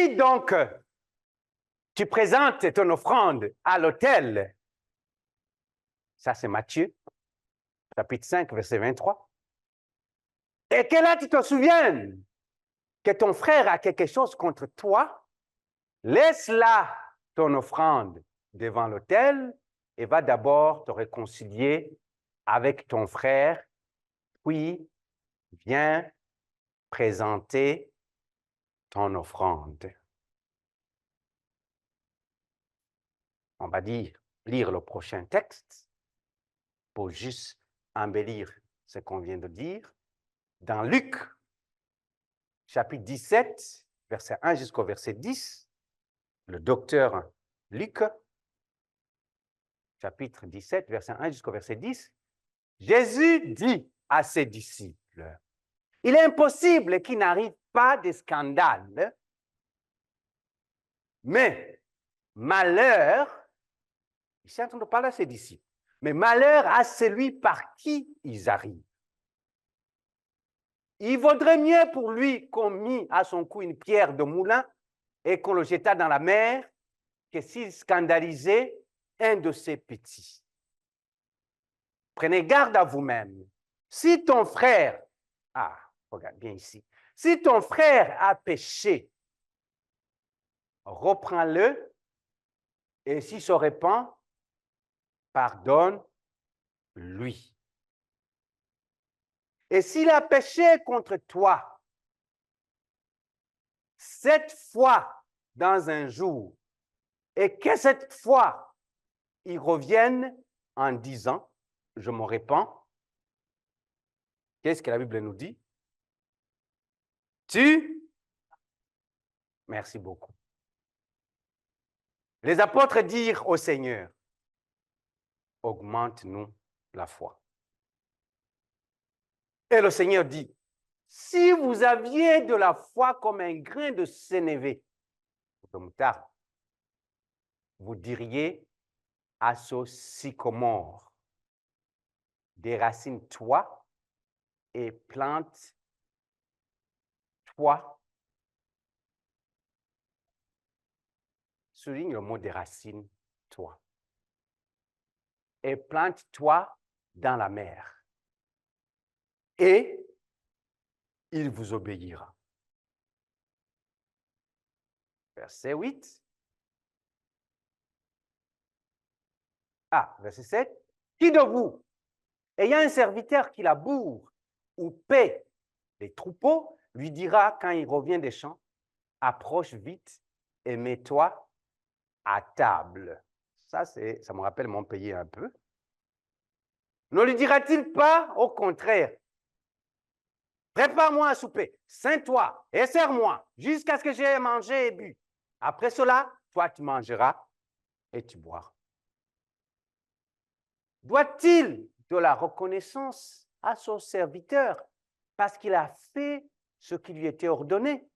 Si donc tu présentes ton offrande à l'autel, ça c'est Matthieu, chapitre 5, verset 23, et que là tu te souviennes que ton frère a quelque chose contre toi, laisse là ton offrande devant l'autel et va d'abord te réconcilier avec ton frère, puis viens présenter ton offrande. On va lire le prochain texte pour juste embellir ce qu'on vient de dire. Dans Luc, chapitre 17, verset 1 jusqu'au verset 10, le docteur Luc, chapitre 17, verset 1 jusqu'au verset 10, Jésus dit à ses disciples, il est impossible qu'il n'arrive pas de scandale, mais malheur, il est en train de parler à ses disciples, mais malheur à celui par qui ils arrivent. Il vaudrait mieux pour lui qu'on mit à son cou une pierre de moulin et qu'on le jetât dans la mer que s'il scandalisait un de ses petits. Prenez garde à vous-même. Si ton frère, regarde bien ici, si ton frère a péché, reprends-le et s'il se répand, pardonne-lui. Et s'il a péché contre toi 7 fois dans un jour, et que cette fois, il revienne en disant, je me répands, qu'est-ce que la Bible nous dit? Merci beaucoup. Les apôtres dirent au Seigneur, augmente-nous la foi. Et le Seigneur dit, si vous aviez de la foi comme un grain de sénévé, de moutarde, vous diriez à ce sycomore, déracine-toi et plante-toi. Souligne le mot déracine-toi. Et plante-toi dans la mer. Et il vous obéira. Verset 8. Verset 7. Qui de vous, ayant un serviteur qui laboure ou paie les troupeaux, lui dira quand il revient des champs, approche vite et mets-toi à table. Ça me rappelle mon pays un peu. Ne lui dira-t-il pas au contraire, prépare-moi un souper, ceins-toi et sers-moi jusqu'à ce que j'aie mangé et bu. Après cela, toi tu mangeras et tu boiras. Doit-il de la reconnaissance à son serviteur parce qu'il a fait ce qui lui était ordonné?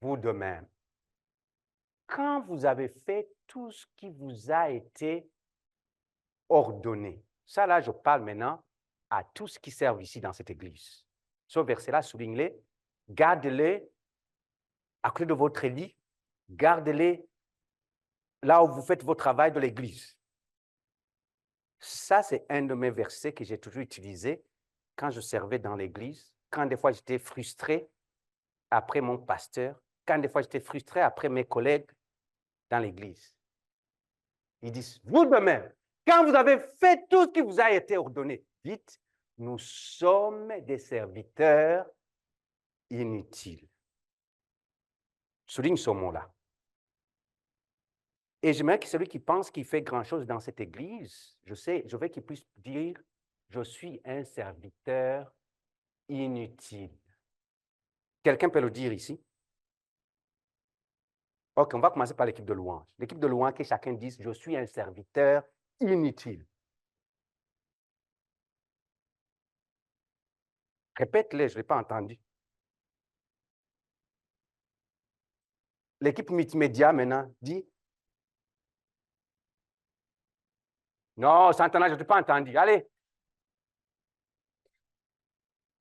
Vous de même, quand vous avez fait tout ce qui vous a été ordonné, ça là je parle maintenant à tous ceux qui servent ici dans cette église. Ce verset-là, souligne-les, gardez-les à côté de votre lit, gardez-les là où vous faites votre travail de l'église. Ça, c'est un de mes versets que j'ai toujours utilisé quand je servais dans l'église, quand des fois j'étais frustré après mon pasteur, quand des fois j'étais frustré après mes collègues dans l'église. Ils disent, vous de même, quand vous avez fait tout ce qui vous a été ordonné, dites, nous sommes des serviteurs inutiles. Souligne ce mot-là. Et j'aimerais que celui qui pense qu'il fait grand-chose dans cette église, je veux qu'il puisse dire, je suis un serviteur inutile. Quelqu'un peut le dire ici? Ok, on va commencer par l'équipe de louange. L'équipe de louange, que chacun dise, je suis un serviteur inutile. Répète-le, je ne l'ai pas entendu. L'équipe multimédia, maintenant, dit, non, Santana, je ne t'ai pas entendu. Allez.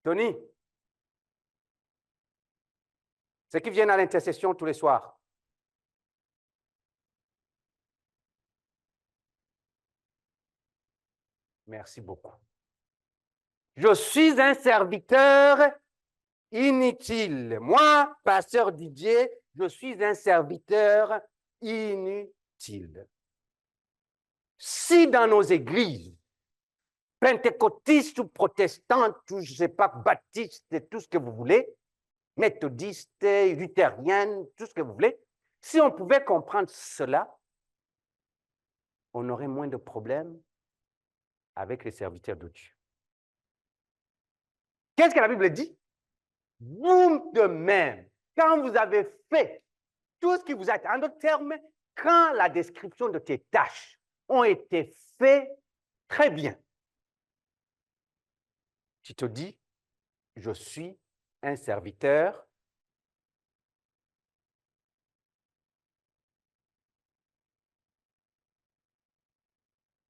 Tony. Ceux qui viennent à l'intercession tous les soirs. Merci beaucoup. Je suis un serviteur inutile. Moi, pasteur Didier, je suis un serviteur inutile. Si dans nos églises, pentecôtistes ou protestantes, ou je ne sais pas, baptistes, tout ce que vous voulez, méthodistes, luthériennes, tout ce que vous voulez, si on pouvait comprendre cela, on aurait moins de problèmes avec les serviteurs de Dieu. Qu'est-ce que la Bible dit? Vous de même, quand vous avez fait tout ce qui vous a été, en d'autres termes, quand la description de tes tâches ont été faites très bien, tu te dis, je suis un serviteur.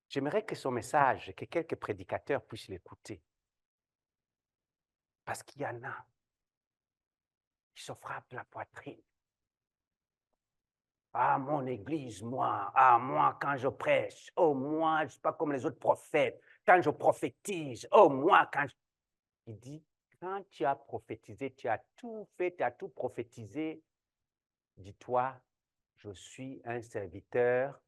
J'aimerais que son message, que quelques prédicateurs puissent l'écouter. Parce qu'il y en a qui se frappent la poitrine. Ah, mon église, moi. Ah, moi, quand je prêche. Oh, moi, je ne suis pas comme les autres prophètes. Quand je prophétise. Oh, moi, quand je... Il dit, quand tu as prophétisé, tu as tout fait, tu as tout prophétisé, dis-toi, je suis un serviteur.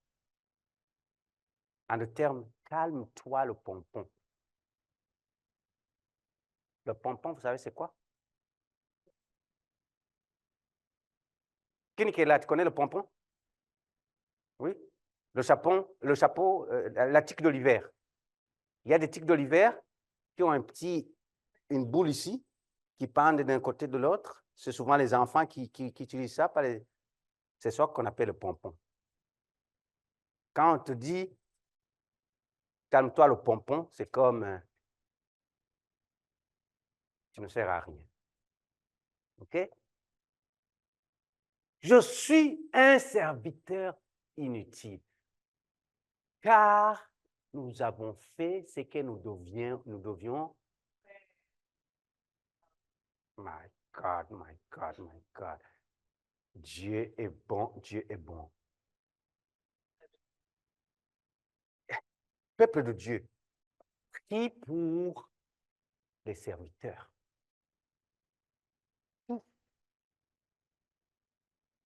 En le terme, calme-toi le pompon. Le pompon, vous savez, c'est quoi? Qui est là? Tu connais le pompon? Oui. Le chapeau, la tique de l'hiver. Il y a des tiques de l'hiver qui ont une boule ici, qui pendent d'un côté de l'autre. C'est souvent les enfants qui utilisent ça. C'est ça qu'on appelle le pompon. Quand on te dit, calme-toi le pompon, c'est comme, tu ne sers à rien. OK? Je suis un serviteur inutile, car nous avons fait ce que nous devions. My God, my God, my God. Dieu est bon, Dieu est bon. Peuple de Dieu, prie pour les serviteurs.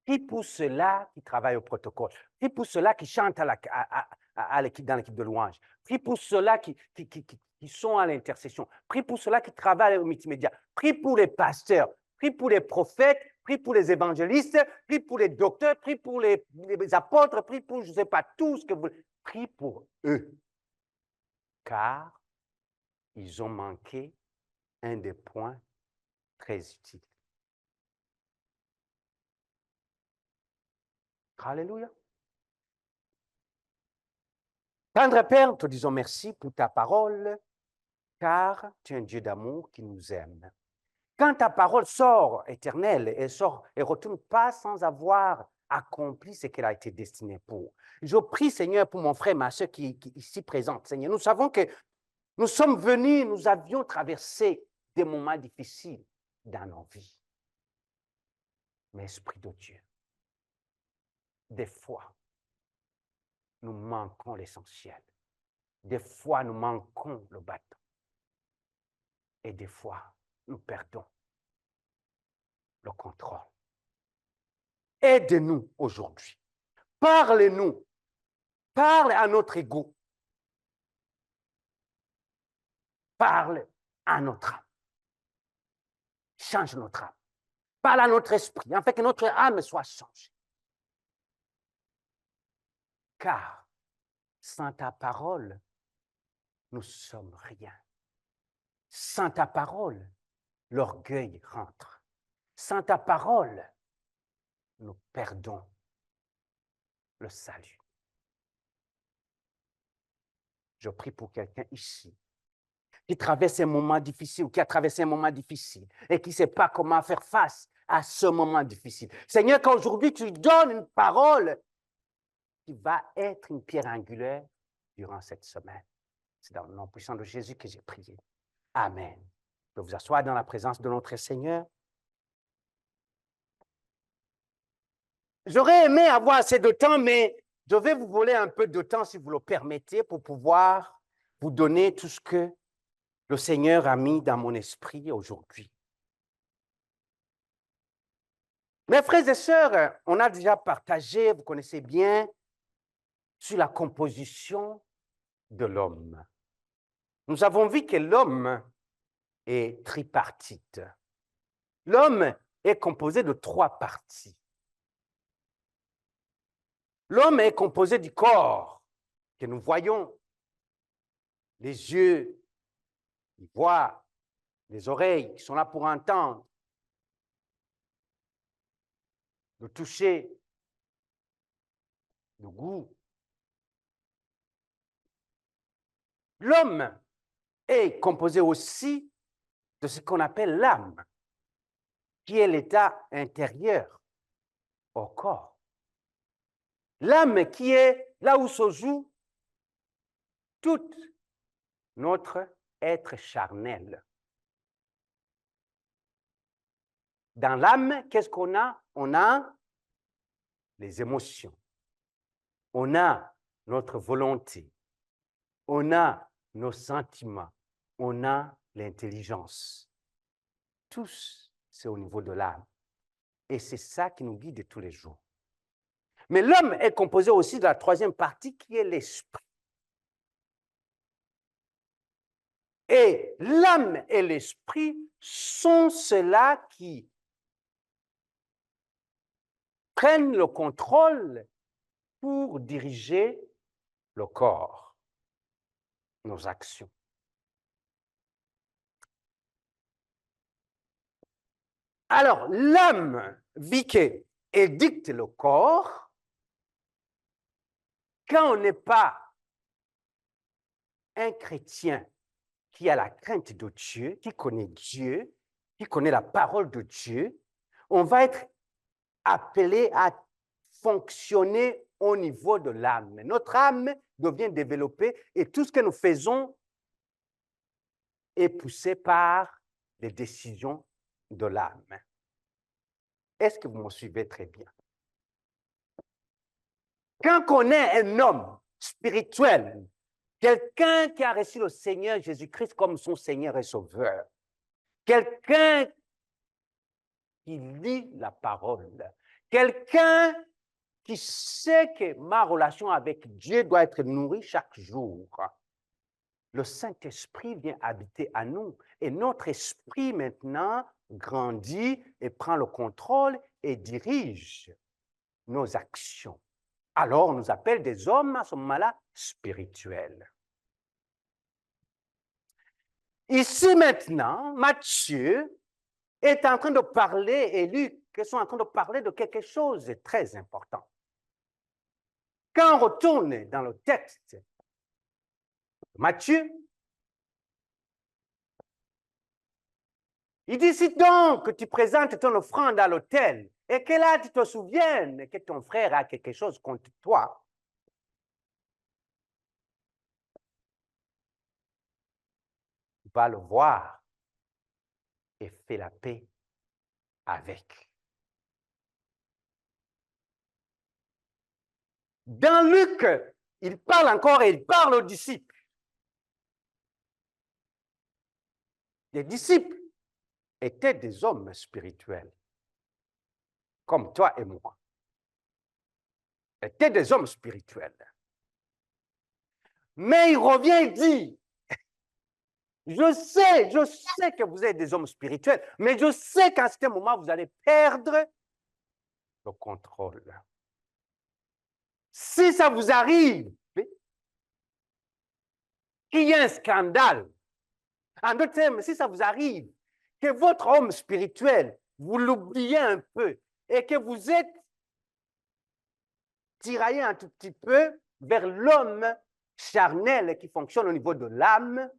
Prie pour ceux-là qui travaillent au protocole. Prie pour ceux-là qui chantent dans l'équipe de louange. Prie pour ceux-là qui sont à l'intercession. Prie pour ceux-là qui travaillent au multimédia. Prie pour les pasteurs. Prie pour les prophètes. Prie pour les évangélistes. Prie pour les docteurs. Prie pour les apôtres. Prie pour, je ne sais pas, tout ce que vous... Prie pour eux. Car ils ont manqué un des points très utiles. Alléluia. Tendre Père, nous te disons merci pour ta parole, car tu es un Dieu d'amour qui nous aime. Quand ta parole sort éternelle et sort et retourne pas sans avoir accompli ce qu'elle a été destinée pour. Je prie, Seigneur, pour mon frère, ma soeur qui est ici présente. Seigneur, nous savons que nous sommes venus, nous avions traversé des moments difficiles dans nos vies. Mais Esprit de Dieu, des fois, nous manquons l'essentiel. Des fois, nous manquons le bâton. Et des fois, nous perdons le contrôle. Aide-nous aujourd'hui. Parle-nous. Parle à notre ego. Parle à notre âme. Change notre âme. Parle à notre esprit, afin que notre âme soit changée. Car sans ta parole, nous ne sommes rien. Sans ta parole, l'orgueil rentre. Sans ta parole, nous perdons le salut. Je prie pour quelqu'un ici qui traverse un moment difficile ou qui a traversé un moment difficile et qui ne sait pas comment faire face à ce moment difficile. Seigneur, qu'aujourd'hui tu donnes une parole qui va être une pierre angulaire durant cette semaine. C'est dans le nom puissant de Jésus que j'ai prié. Amen. Je vous asseoir dans la présence de notre Seigneur. J'aurais aimé avoir assez de temps, mais je vais vous voler un peu de temps, si vous le permettez, pour pouvoir vous donner tout ce que le Seigneur a mis dans mon esprit aujourd'hui. Mes frères et sœurs, on a déjà partagé, vous connaissez bien, sur la composition de l'homme. Nous avons vu que l'homme est tripartite. L'homme est composé de 3 parties. L'homme est composé du corps que nous voyons, les yeux, ils voient, les oreilles qui sont là pour entendre, le toucher, le goût. L'homme est composé aussi de ce qu'on appelle l'âme, qui est l'état intérieur au corps. L'âme qui est là où se joue tout notre être charnel. Dans l'âme, qu'est-ce qu'on a? On a les émotions. On a notre volonté. On a nos sentiments. On a l'intelligence. Tous, c'est au niveau de l'âme. Et c'est ça qui nous guide tous les jours. Mais l'homme est composé aussi de la 3e partie qui est l'esprit. Et l'âme et l'esprit sont ceux-là qui prennent le contrôle pour diriger le corps, nos actions. Alors, l'âme vique et dicte le corps. Quand on n'est pas un chrétien qui a la crainte de Dieu, qui connaît la parole de Dieu, on va être appelé à fonctionner au niveau de l'âme. Notre âme devient développée et tout ce que nous faisons est poussé par les décisions de l'âme. Est-ce que vous me suivez très bien? Quand on est un homme spirituel, quelqu'un qui a reçu le Seigneur Jésus-Christ comme son Seigneur et Sauveur, quelqu'un qui lit la parole, quelqu'un qui sait que ma relation avec Dieu doit être nourrie chaque jour. Le Saint-Esprit vient habiter à nous et notre esprit maintenant grandit et prend le contrôle et dirige nos actions. Alors on nous appelle des hommes à ce moment-là spirituels. Ici maintenant, Matthieu est en train de parler, et Luc sont en train de parler de quelque chose de très important. Quand on retourne dans le texte de Matthieu, il dit, si donc tu présentes ton offrande à l'autel et que là tu te souviennes que ton frère a quelque chose contre toi, va le voir et fais la paix avec. Dans Luc, il parle encore et il parle aux disciples. Les disciples étaient des hommes spirituels, comme toi et moi. Étaient des hommes spirituels. Mais il revient et dit, je sais que vous êtes des hommes spirituels, mais je sais qu'à ce moment, vous allez perdre le contrôle. Si ça vous arrive, qu'il y ait un scandale, en d'autres termes, si ça vous arrive, que votre homme spirituel, vous l'oubliez un peu et que vous êtes tiraillé un tout petit peu vers l'homme charnel qui fonctionne au niveau de l'âme,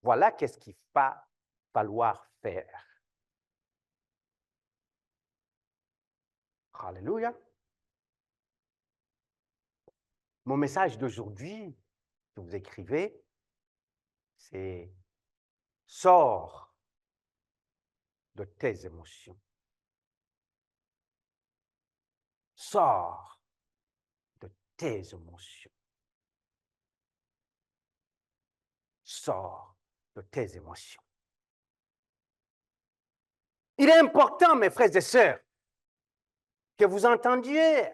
voilà qu'est-ce qu'il va falloir faire. Alléluia. Mon message d'aujourd'hui que vous écrivez, c'est « Sors de tes émotions. sors de tes émotions. Sors de tes émotions. Il est important, mes frères et sœurs, que vous entendiez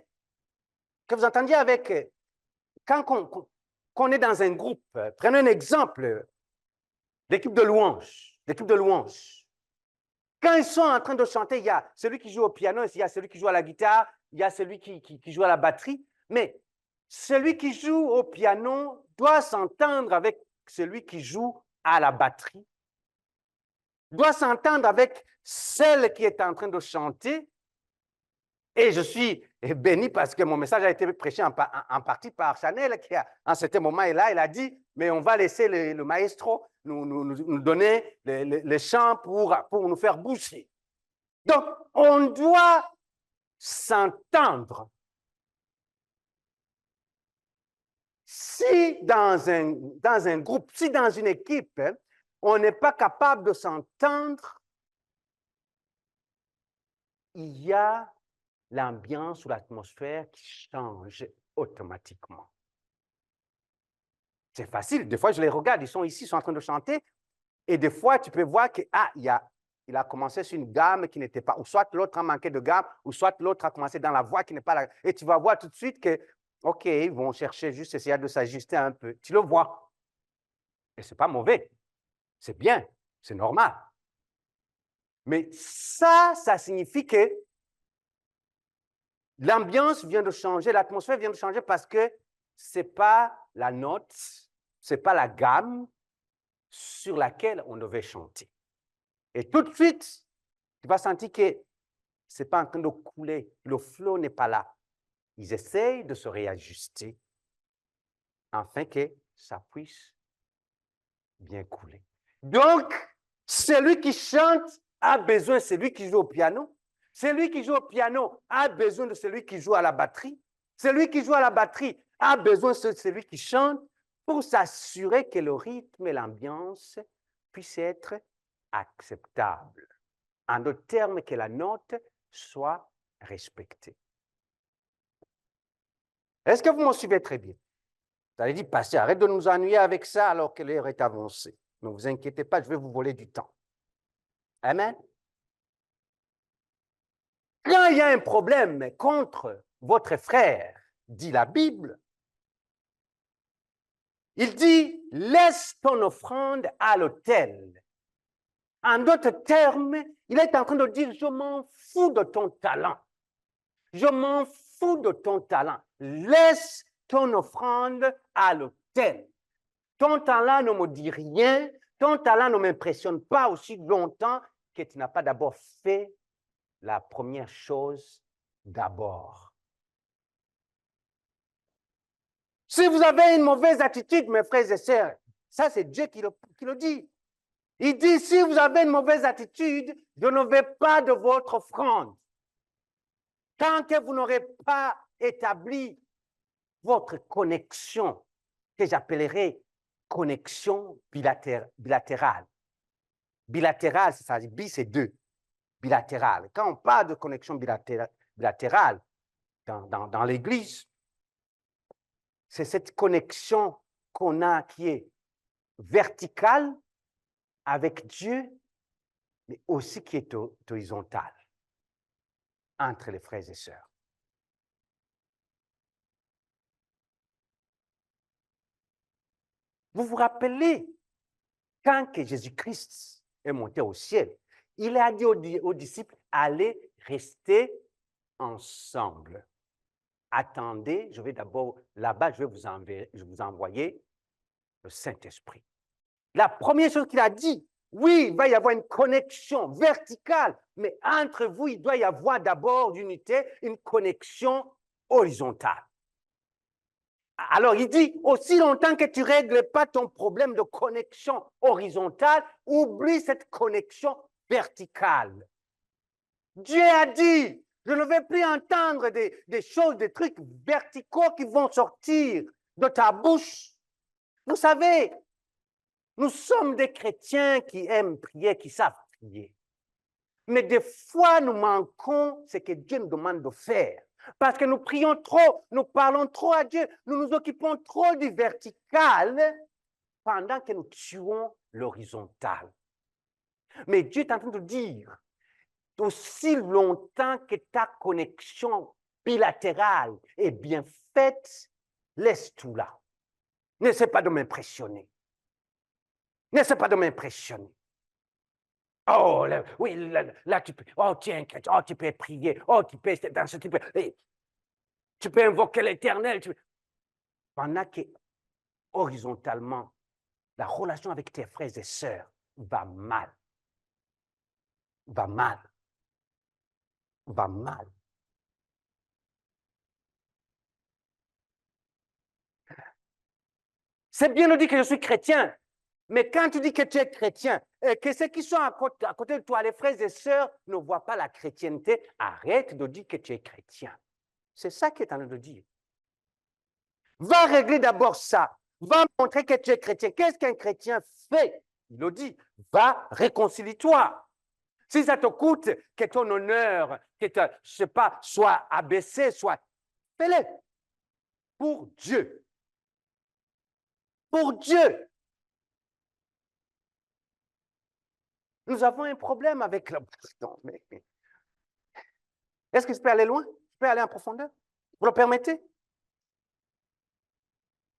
avec, quand on est dans un groupe, prenez un exemple, l'équipe de louange. Quand ils sont en train de chanter, il y a celui qui joue au piano, il y a celui qui joue à la guitare, il y a celui qui joue à la batterie, mais celui qui joue au piano doit s'entendre avec celui qui joue à la batterie, doit s'entendre avec celle qui est en train de chanter. Et je suis béni parce que mon message a été prêché en partie par Chanel, qui, à un certain moment, il a dit, mais on va laisser le maestro nous donner les chants pour nous faire bouger. Donc, on doit s'entendre. Si dans un groupe, si dans une équipe, on n'est pas capable de s'entendre, il y a l'ambiance ou l'atmosphère qui change automatiquement. C'est facile. Des fois, je les regarde, ils sont ici, ils sont en train de chanter, et des fois, tu peux voir que, il a commencé sur une gamme qui n'était pas, ou soit l'autre a manqué de gamme, ou soit l'autre a commencé dans la voix qui n'est pas là. Et tu vas voir tout de suite que, OK, ils vont chercher juste essayer de s'ajuster un peu. Tu le vois. Et ce n'est pas mauvais. C'est bien. C'est normal. Mais ça signifie que l'ambiance vient de changer, l'atmosphère vient de changer parce que ce n'est pas la note, ce n'est pas la gamme sur laquelle on devait chanter. Et tout de suite, tu vas sentir que ce n'est pas en train de couler, le flow n'est pas là. Ils essayent de se réajuster afin que ça puisse bien couler. Donc, celui qui chante a besoin de celui qui joue au piano. Celui qui joue au piano a besoin de celui qui joue à la batterie. Celui qui joue à la batterie a besoin de celui qui chante pour s'assurer que le rythme et l'ambiance puissent être acceptables. En d'autres termes, que la note soit respectée. Est-ce que vous me suivez très bien? Vous allez dire, pasteur, arrête de nous ennuyer avec ça alors que l'heure est avancée. Ne vous inquiétez pas, je vais vous voler du temps. Amen. Quand il y a un problème contre votre frère, dit la Bible, il dit, laisse ton offrande à l'autel. En d'autres termes, il est en train de dire, je m'en fous de ton talent. Je m'en fous de ton talent. Laisse ton offrande à l'autel. Ton talent ne me dit rien. Ton talent ne m'impressionne pas aussi longtemps que tu n'as pas d'abord fait la première chose d'abord. Si vous avez une mauvaise attitude, mes frères et sœurs, ça c'est Dieu qui le dit. Il dit, si vous avez une mauvaise attitude, je ne veux pas de votre offrande. Tant que vous n'aurez pas établi votre connexion, que j'appellerai connexion bilatérale. Bilatérale, c'est-à-dire bi, c'est deux. Bilatérale. Quand on parle de connexion bilatérale dans l'Église, c'est cette connexion qu'on a qui est verticale avec Dieu, mais aussi qui est horizontale entre les frères et sœurs. Vous vous rappelez, quand Jésus-Christ est monté au ciel, il a dit aux disciples, allez rester ensemble. Attendez, je vais d'abord, là-bas, je vais vous envoyer le Saint-Esprit. La première chose qu'il a dit, oui, il va y avoir une connexion verticale, mais entre vous, il doit y avoir d'abord d'unité, une connexion horizontale. Alors, il dit, aussi longtemps que tu ne règles pas ton problème de connexion horizontale, oublie cette connexion verticale. Dieu a dit, je ne vais plus entendre des choses, des trucs verticaux qui vont sortir de ta bouche. Vous savez, nous sommes des chrétiens qui aiment prier, qui savent prier. Mais des fois, nous manquons ce que Dieu nous demande de faire. Parce que nous prions trop, nous parlons trop à Dieu, nous nous occupons trop du vertical pendant que nous tuons l'horizontal. Mais Dieu est en train de dire, aussi longtemps que ta connexion bilatérale est bien faite, laisse tout là. N'essaie pas de m'impressionner. N'essaie pas de m'impressionner. Oh, là, oui, là, tu peux, oh, tiens, oh, tu peux prier, oh, tu peux, dans ce type, tu peux invoquer l'Éternel. Pendant que, horizontalement, la relation avec tes frères et sœurs va mal. Va mal. Va mal. C'est bien de dire que je suis chrétien, mais quand tu dis que tu es chrétien et que ceux qui sont à côté de toi, les frères et sœurs, ne voient pas la chrétienté, arrête de dire que tu es chrétien. C'est ça qu'il est en train de dire. Va régler d'abord ça. Va montrer que tu es chrétien. Qu'est-ce qu'un chrétien fait? Il le dit. Va, réconcilie-toi. Si ça te coûte que ton honneur, que je sais pas, soit abaissé, soit fais-le. Pour Dieu. Pour Dieu. Nous avons un problème avec le... Est-ce que je peux aller loin? Je peux aller en profondeur? Vous le permettez?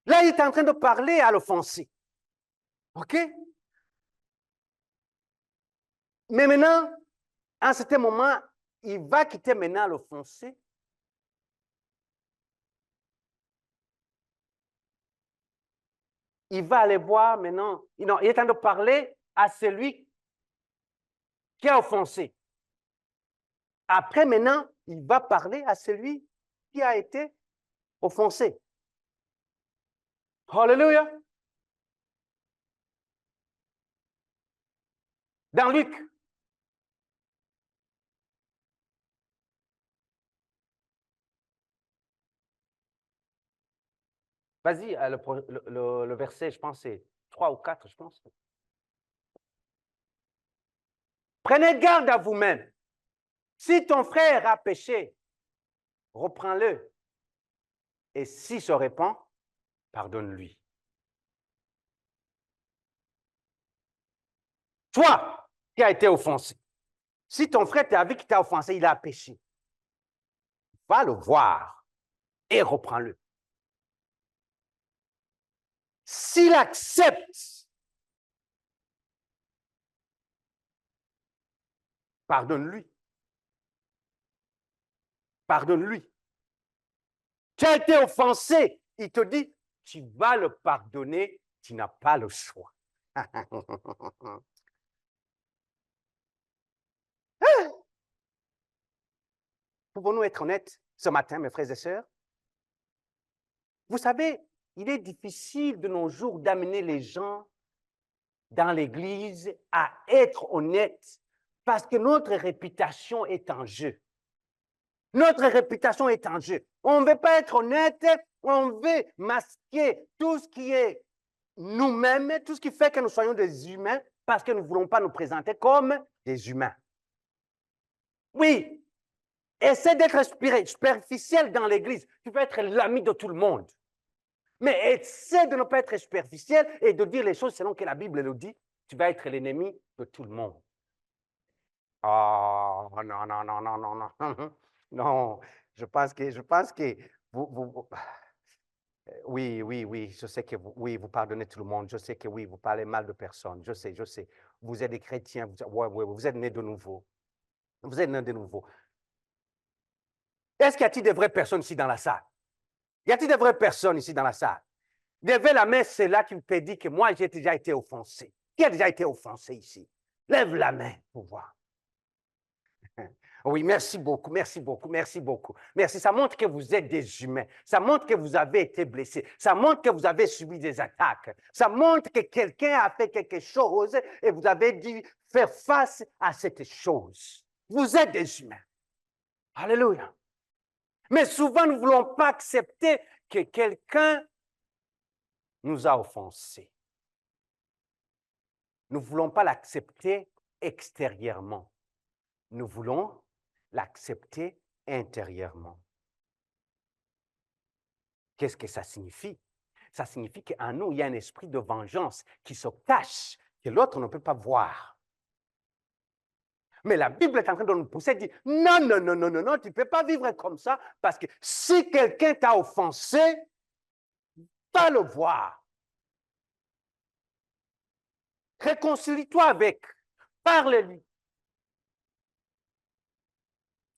Là, il est en train de parler à l'offensé. OK? Mais maintenant, à un certain moment, il va quitter maintenant l'offensé. Il va aller voir maintenant. Non, il est en train de parler à celui qui a offensé. Après, maintenant, il va parler à celui qui a été offensé. Alléluia. Dans Luc. Vas-y, le verset, je pense, c'est 3 ou 4, je pense. Prenez garde à vous-même. Si ton frère a péché, reprends-le. Et s'il se répand, pardonne-lui. Toi qui as été offensé, si ton frère t'a vu qu'il t'a offensé, il a péché, va le voir et reprends-le. S'il accepte, pardonne-lui. Pardonne-lui. Tu as été offensé, il te dit, tu vas le pardonner, tu n'as pas le choix. Pouvons-nous être honnêtes ce matin, mes frères et sœurs? Vous savez, il est difficile de nos jours d'amener les gens dans l'Église à être honnêtes parce que notre réputation est en jeu. Notre réputation est en jeu. On ne veut pas être honnête, on veut masquer tout ce qui est nous-mêmes, tout ce qui fait que nous soyons des humains parce que nous ne voulons pas nous présenter comme des humains. Oui, essaie d'être superficiel dans l'Église. Tu peux être l'ami de tout le monde. Mais essaie de ne pas être superficiel et de dire les choses selon que la Bible le dit. Tu vas être l'ennemi de tout le monde. Oh, non, non, non, non, non, non. Non, je pense que vous oui, oui, oui, je sais que oui, vous pardonnez tout le monde. Je sais que oui, vous parlez mal de personne. Je sais, je sais. Vous êtes des chrétiens. Vous êtes nés de nouveau. Vous êtes nés de nouveau. Est-ce qu'il y a-t-il de vraies personnes ici dans la salle? Y a-t-il de vraies personnes ici dans la salle? Levez la main, c'est là qui peut dire que moi, j'ai déjà été offensé. Qui a déjà été offensé ici? Lève la main pour voir. Oui, merci beaucoup, merci beaucoup, merci beaucoup. Merci, ça montre que vous êtes des humains. Ça montre que vous avez été blessés. Ça montre que vous avez subi des attaques. Ça montre que quelqu'un a fait quelque chose et vous avez dû faire face à cette chose. Vous êtes des humains. Alléluia. Mais souvent, nous ne voulons pas accepter que quelqu'un nous a offensés. Nous ne voulons pas l'accepter extérieurement. Nous voulons l'accepter intérieurement. Qu'est-ce que ça signifie? Ça signifie qu'en nous, il y a un esprit de vengeance qui se cache, que l'autre ne peut pas voir. Mais la Bible est en train de nous pousser et dire, non, non, non, non, non, non, tu ne peux pas vivre comme ça, parce que si quelqu'un t'a offensé, va le voir. Réconcilie-toi avec, parle-lui.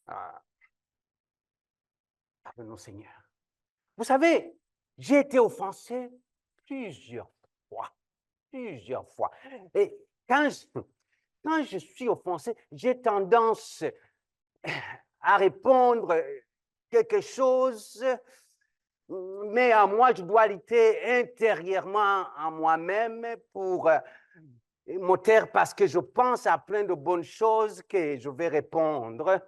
Ah, pardonne-nous, Seigneur. Vous savez, j'ai été offensé plusieurs fois. Plusieurs fois. Et quand je suis offensé, j'ai tendance à répondre quelque chose, mais à moi, je dois lutter intérieurement en moi-même pour me taire parce que je pense à plein de bonnes choses que je vais répondre.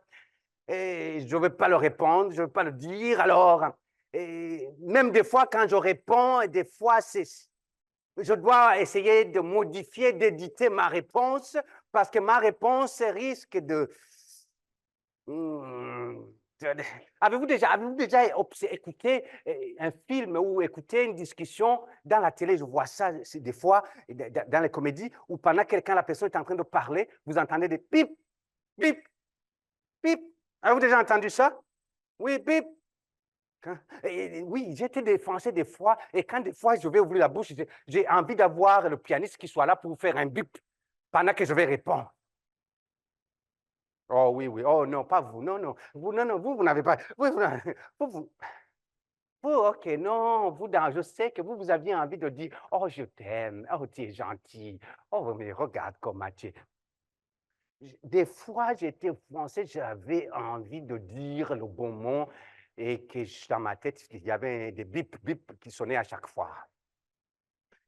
Et je ne veux pas le répondre, je ne veux pas le dire. Alors, et même des fois, quand je réponds, des fois, je dois essayer de modifier, d'éditer ma réponse parce que ma réponse risque de... Avez-vous déjà écouté un film ou écouté une discussion dans la télé? Je vois ça des fois dans les comédies où pendant quelqu'un, la personne est en train de parler, vous entendez des pip, pip, pip. Avez-vous déjà entendu ça? Oui, pip. Oui, j'ai été défoncé des fois, et quand des fois je vais ouvrir la bouche, j'ai envie d'avoir le pianiste qui soit là pour faire un bip pendant que je vais répondre. Oh oui, oui, oh non, pas vous, non, non, vous, non, non, vous n'avez pas, ok, non, je sais que vous aviez envie de dire, oh, je t'aime, oh, tu es gentil, oh, mais regarde comment tu es. Des fois, j'étais français, j'avais envie de dire le bon mot, et que dans ma tête, il y avait des bip, bip qui sonnaient à chaque fois.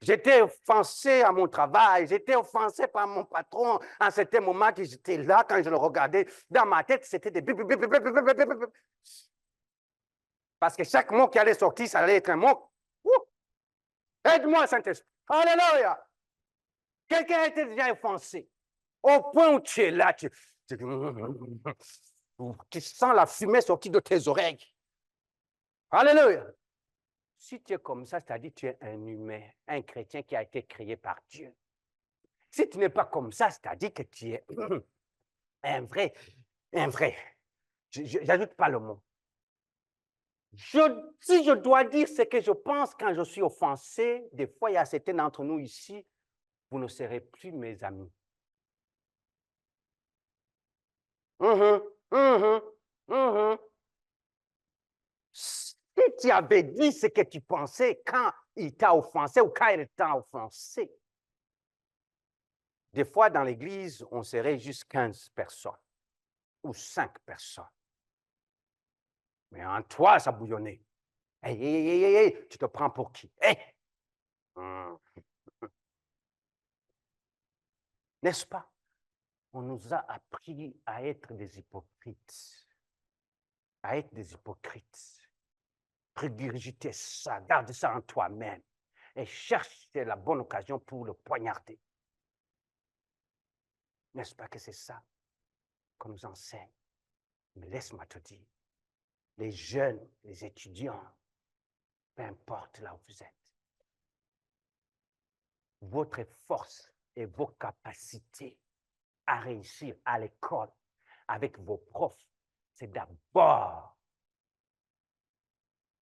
J'étais offensé à mon travail, j'étais offensé par mon patron à un certain moment que j'étais là, quand je le regardais, dans ma tête, c'était des bip, bip, bip, bip, bip, bip, bip, bip. Parce que chaque mot qui allait sortir, ça allait être un mot. Aide-moi, Saint-Esprit. Alléluia. Quelqu'un a été déjà offensé. Au point où tu es là, tu sens la fumée sortir de tes oreilles. Alléluia. Si tu es comme ça, c'est-à-dire que tu es un humain, un chrétien qui a été créé par Dieu. Si tu n'es pas comme ça, c'est-à-dire que tu es un vrai. J'ajoute pas le mot. Si je dois dire ce que je pense quand je suis offensé, des fois, il y a certains d'entre nous ici, vous ne serez plus mes amis. Si tu avais dit ce que tu pensais quand il t'a offensé ou quand il t'a offensé, des fois, dans l'église, on serait juste 15 personnes ou 5 personnes. Mais en toi, ça bouillonnait. Hey, hey, hey, hey, hey, tu te prends pour qui? Hey! N'est-ce pas? On nous a appris à être des hypocrites. À être des hypocrites. Régurgiter ça, garde ça en toi-même et cherche la bonne occasion pour le poignarder. N'est-ce pas que c'est ça qu'on nous enseigne? Mais laisse-moi te dire, les jeunes, les étudiants, peu importe là où vous êtes, votre force et vos capacités à réussir à l'école avec vos profs, c'est d'abord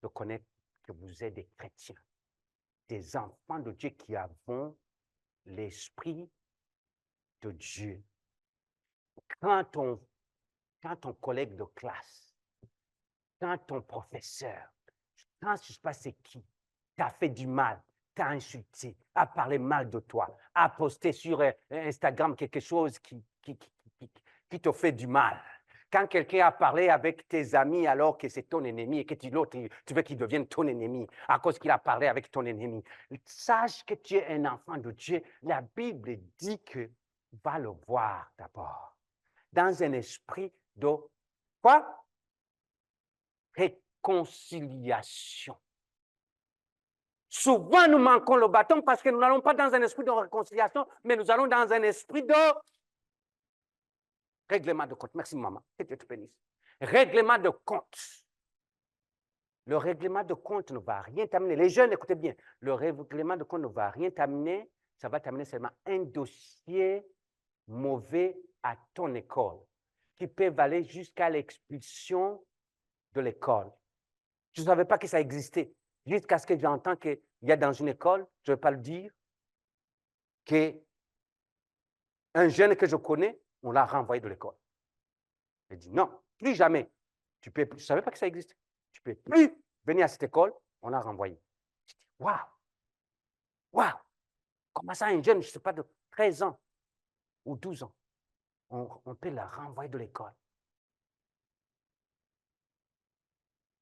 de connaître que vous êtes des chrétiens, des enfants de Dieu qui avons l'esprit de Dieu. Quand ton collègue de classe, quand ton professeur, quand je ne sais pas c'est qui, t'a fait du mal, t'a insulté, a parlé mal de toi, a posté sur Instagram quelque chose qui te fait du mal. Quand quelqu'un a parlé avec tes amis alors que c'est ton ennemi et que tu veux qu'il devienne ton ennemi à cause qu'il a parlé avec ton ennemi, sache que tu es un enfant de Dieu. La Bible dit que va le voir d'abord dans un esprit de quoi? Réconciliation. Souvent, nous manquons le bâton parce que nous n'allons pas dans un esprit de réconciliation, mais nous allons dans un esprit de règlement de compte. Merci, maman. Que Dieu te bénisse. Règlement de compte. Le règlement de compte ne va rien t'amener. Les jeunes, écoutez bien, le règlement de compte ne va rien t'amener. Ça va t'amener seulement un dossier mauvais à ton école qui peut aller jusqu'à l'expulsion de l'école. Je ne savais pas que ça existait. Jusqu'à ce que j'entends qu'il y a dans une école, je ne vais pas le dire, qu'un jeune que je connais, on l'a renvoyé de l'école. J'ai dit non, plus jamais. Je ne savais pas que ça existait. Tu ne peux plus venir à cette école, on l'a renvoyé. Je dis waouh, waouh, comment ça un jeune, je ne sais pas, de 13 ans ou 12 ans, on peut la renvoyer de l'école.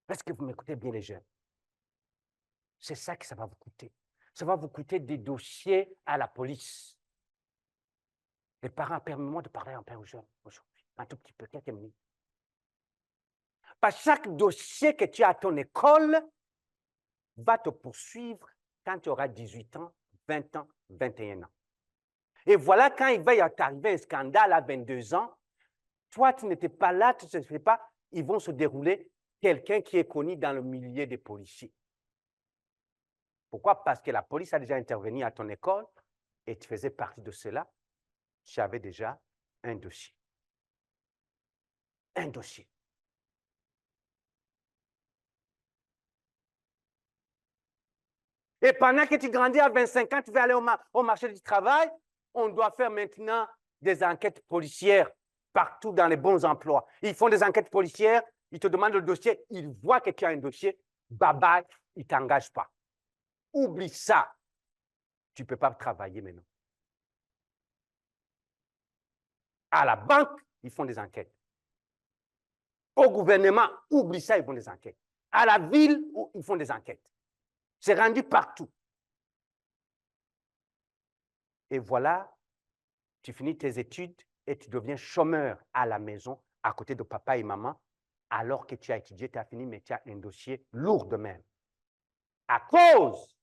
Est-ce que vous m'écoutez bien, les jeunes? C'est ça que ça va vous coûter. Ça va vous coûter des dossiers à la police. Les parents, permettez-moi de parler un peu aux jeunes aujourd'hui, un tout petit peu, quelques minutes. Parce que chaque dossier que tu as à ton école va te poursuivre quand tu auras 18 ans, 20 ans, 21 ans. Et voilà, quand il va t'arriver un scandale à 22 ans, toi, tu n'étais pas là, tu ne sais pas, ils vont se dérouler quelqu'un qui est connu dans le milieu des policiers. Pourquoi? Parce que la police a déjà intervenu à ton école et tu faisais partie de cela. Tu avais déjà un dossier. Un dossier. Et pendant que tu grandis à 25 ans, tu vas aller au marché du travail, on doit faire maintenant des enquêtes policières partout dans les bons emplois. Ils font des enquêtes policières, ils te demandent le dossier, ils voient que tu as un dossier, bye bye, ils ne t'engagent pas. Oublie ça. Tu ne peux pas travailler maintenant. À la banque, ils font des enquêtes. Au gouvernement, oublie ça, ils font des enquêtes. À la ville, ils font des enquêtes. C'est rendu partout. Et voilà, tu finis tes études et tu deviens chômeur à la maison, à côté de papa et maman, alors que tu as étudié, tu as fini, mais tu as un dossier lourd de même. À cause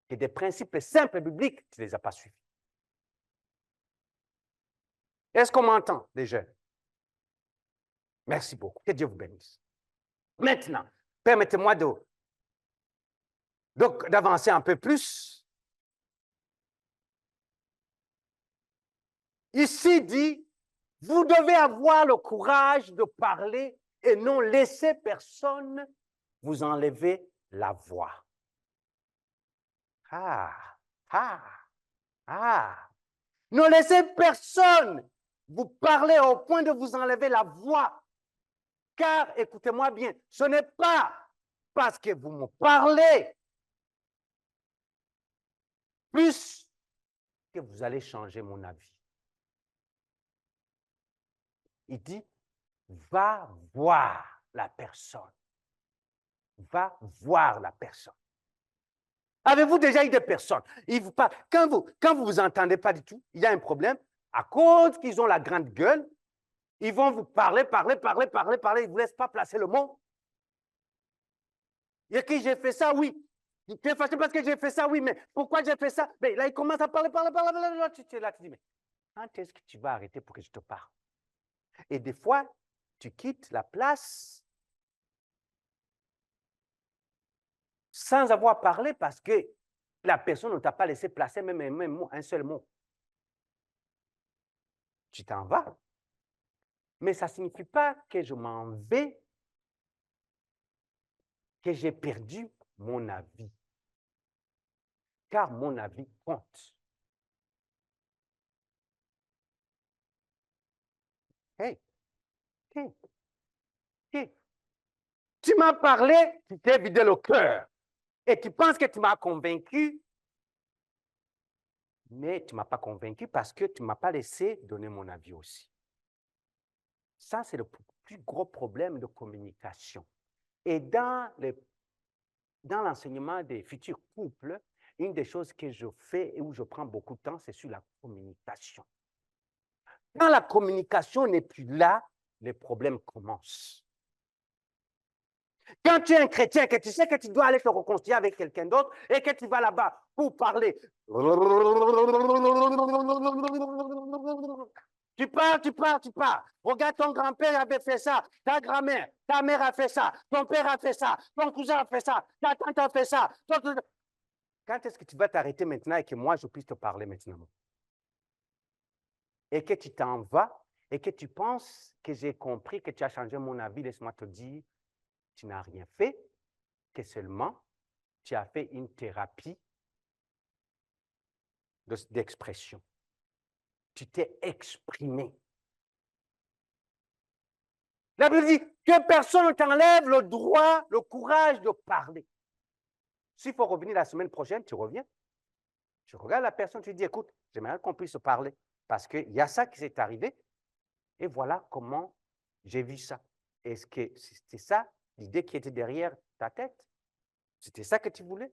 que des principes simples bibliques, tu ne les as pas suivis. Est-ce qu'on m'entend, les jeunes? Merci beaucoup. Que Dieu vous bénisse. Maintenant, permettez-moi d'avancer un peu plus. Ici dit, vous devez avoir le courage de parler et non laisser personne vous enlever la voix. Ne laissez personne vous parler au point de vous enlever la voix. Car, écoutez-moi bien, ce n'est pas parce que vous me parlez plus que vous allez changer mon avis. Il dit, va voir la personne. Va voir la personne. Avez-vous déjà eu des personnes? Quand vous ne vous entendez pas du tout, il y a un problème. À cause qu'ils ont la grande gueule, ils vont vous parler, ils ne vous laissent pas placer le mot. Et que j'ai fait ça, oui. Tu es fâché parce que j'ai fait ça, oui, mais pourquoi j'ai fait ça? Mais là, il commence à parler, tu es là, tu dis, mais quand est-ce que tu vas arrêter pour que je te parle? Et des fois, tu quittes la place sans avoir parlé parce que la personne ne t'a pas laissé placer même un seul mot. Tu t'en vas. Mais ça ne signifie pas que je m'en vais, que j'ai perdu mon avis. Car mon avis compte. Hey. Tu m'as parlé, tu t'es vidé le cœur. Et tu penses que tu m'as convaincu, mais tu ne m'as pas convaincu parce que tu ne m'as pas laissé donner mon avis aussi. Ça, c'est le plus gros problème de communication. Et dans l'enseignement des futurs couples, une des choses que je fais et où je prends beaucoup de temps, c'est sur la communication. Quand la communication n'est plus là, les problèmes commencent. Quand tu es un chrétien, que tu sais que tu dois aller te reconcilier avec quelqu'un d'autre et que tu vas là-bas pour parler, Tu pars. Regarde, ton grand-père avait fait ça, ta grand-mère, ta mère a fait ça, ton père a fait ça, ton cousin a fait ça, ta tante a fait ça. Quand est-ce que tu vas t'arrêter maintenant et que moi, je puisse te parler maintenant? Et que tu t'en vas et que tu penses que j'ai compris, que tu as changé mon avis, laisse-moi te dire, tu n'as rien fait, que seulement tu as fait une thérapie d'expression. Tu t'es exprimé. La Bible dit que personne ne t'enlève le droit, le courage de parler. S'il faut revenir la semaine prochaine, tu reviens. Tu regardes la personne, tu dis, écoute, j'aimerais qu'on puisse se parler parce qu'il y a ça qui s'est arrivé et voilà comment j'ai vu ça. Est-ce que c'était ça l'idée qui était derrière ta tête? C'était ça que tu voulais?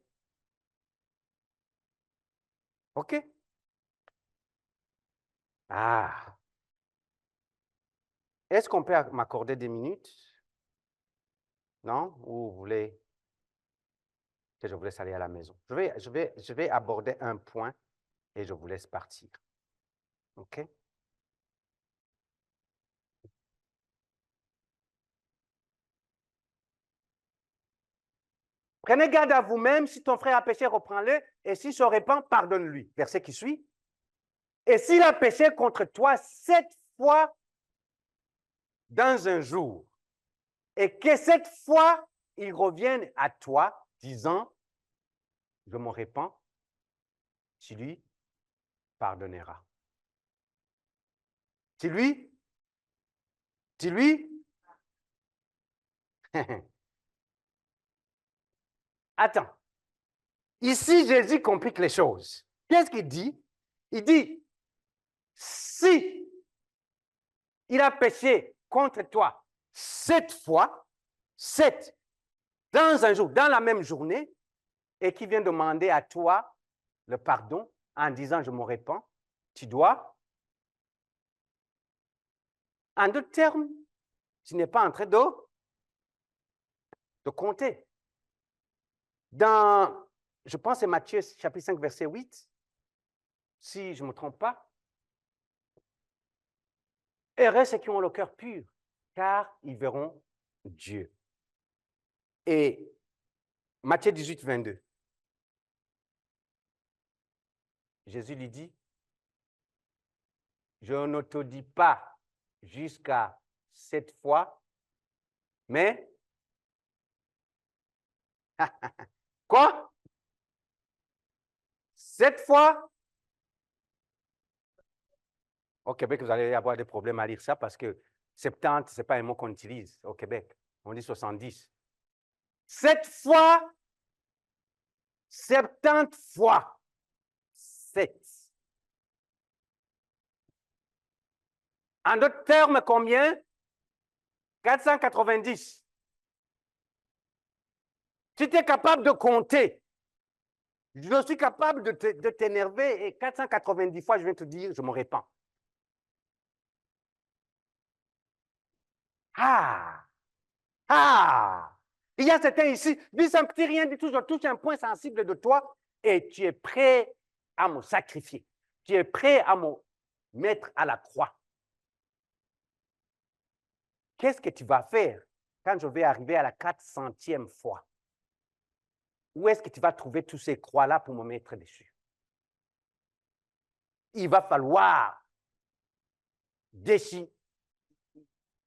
OK? Ah. Est-ce qu'on peut m'accorder 2 minutes? Non? Ou vous voulez que je vous laisse aller à la maison? Je vais aborder un point et je vous laisse partir. OK? Prenez garde à vous-même, si ton frère a péché, reprends-le, et s'il se répand, pardonne-lui. Verset qui suit. Et s'il a péché contre toi 7 fois dans un jour, et que cette fois, il revienne à toi, disant, je me répands, tu lui pardonneras. Tu lui Attends. Ici, Jésus complique les choses. Qu'est-ce qu'il dit? Il dit, si il a péché contre toi 7 fois, 7 dans un jour, dans la même journée, et qui vient demander à toi le pardon en disant je me répands, tu dois, en d'autres termes, tu n'es pas en train de compter. Dans, je pense c'est Matthieu chapitre 5, verset 8, si je ne me trompe pas, heureux ceux qui ont le cœur pur, car ils verront Dieu. Et Matthieu 18, 22, Jésus lui dit, je ne te dis pas jusqu'à 7 fois, mais quoi? 7 fois? Au Québec, vous allez avoir des problèmes à lire ça parce que 70, ce n'est pas un mot qu'on utilise au Québec. On dit 70. 7 fois, 70 fois 7. En d'autres termes, combien? 490. Si tu es capable de compter, je suis capable de t'énerver et 490 fois, je viens te dire, je me répands. Ah! Ah! Il y a certains ici, disent un petit rien du tout, je touche un point sensible de toi et tu es prêt à me sacrifier. Tu es prêt à me mettre à la croix. Qu'est-ce que tu vas faire quand je vais arriver à la 400e fois? Où est-ce que tu vas trouver tous ces croix-là pour me mettre dessus? Il va falloir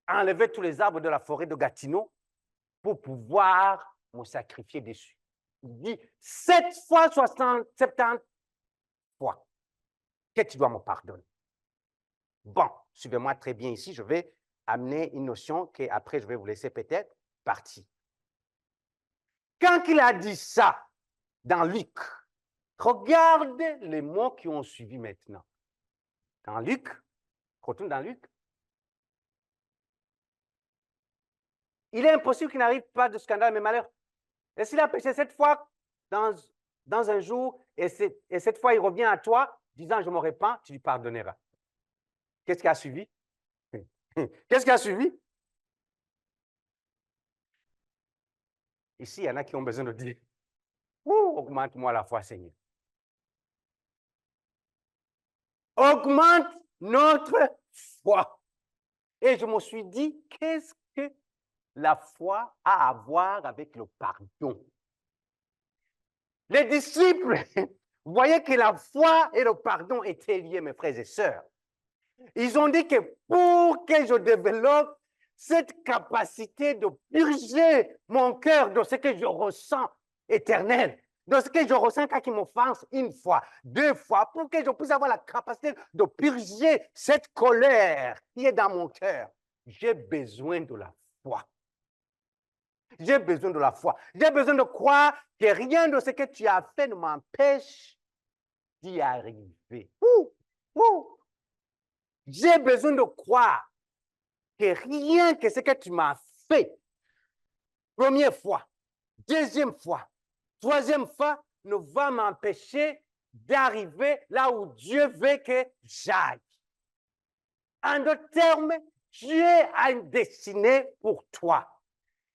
enlever tous les arbres de la forêt de Gatineau pour pouvoir me sacrifier dessus. Il dit 7 fois 70 fois que tu dois me pardonner. Bon, suivez-moi très bien ici, je vais amener une notion qu'après je vais vous laisser peut-être partir. Quand il a dit ça dans Luc, regarde les mots qui ont suivi maintenant. Dans Luc, retourne dans Luc. Il est impossible qu'il n'arrive pas de scandale, mais malheur. Et s'il a péché 7 fois dans un jour, et cette fois il revient à toi, disant je me répands, tu lui pardonneras. Qu'est-ce qui a suivi? Qu'est-ce qui a suivi? Ici, il y en a qui ont besoin de dire, augmente-moi la foi, Seigneur. Augmente notre foi. Et je me suis dit, qu'est-ce que la foi a à voir avec le pardon? Les disciples voyaient que la foi et le pardon étaient liés, mes frères et sœurs. Ils ont dit que pour que je développe cette capacité de purger mon cœur de ce que je ressens éternel, de ce que je ressens quand il m'offense une fois, deux fois, pour que je puisse avoir la capacité de purger cette colère qui est dans mon cœur, j'ai besoin de la foi. J'ai besoin de la foi. J'ai besoin de croire que rien de ce que tu as fait ne m'empêche d'y arriver. J'ai besoin de croire que rien que ce que tu m'as fait, première fois, deuxième fois, troisième fois, ne va m'empêcher d'arriver là où Dieu veut que j'aille. En d'autres termes, Dieu a une destinée pour toi.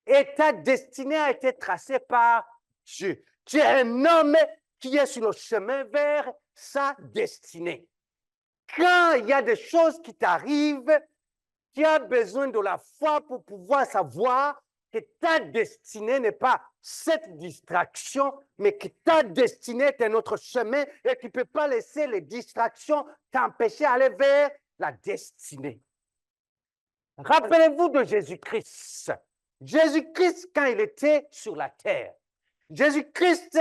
Et ta destinée a été tracée par Dieu. Tu es un homme qui est sur le chemin vers sa destinée. Quand il y a des choses qui t'arrivent, tu as besoin de la foi pour pouvoir savoir que ta destinée n'est pas cette distraction, mais que ta destinée est un autre chemin et tu ne peux pas laisser les distractions t'empêcher d'aller vers la destinée. Rappelez-vous de Jésus-Christ. Jésus-Christ, quand il était sur la terre, Jésus-Christ,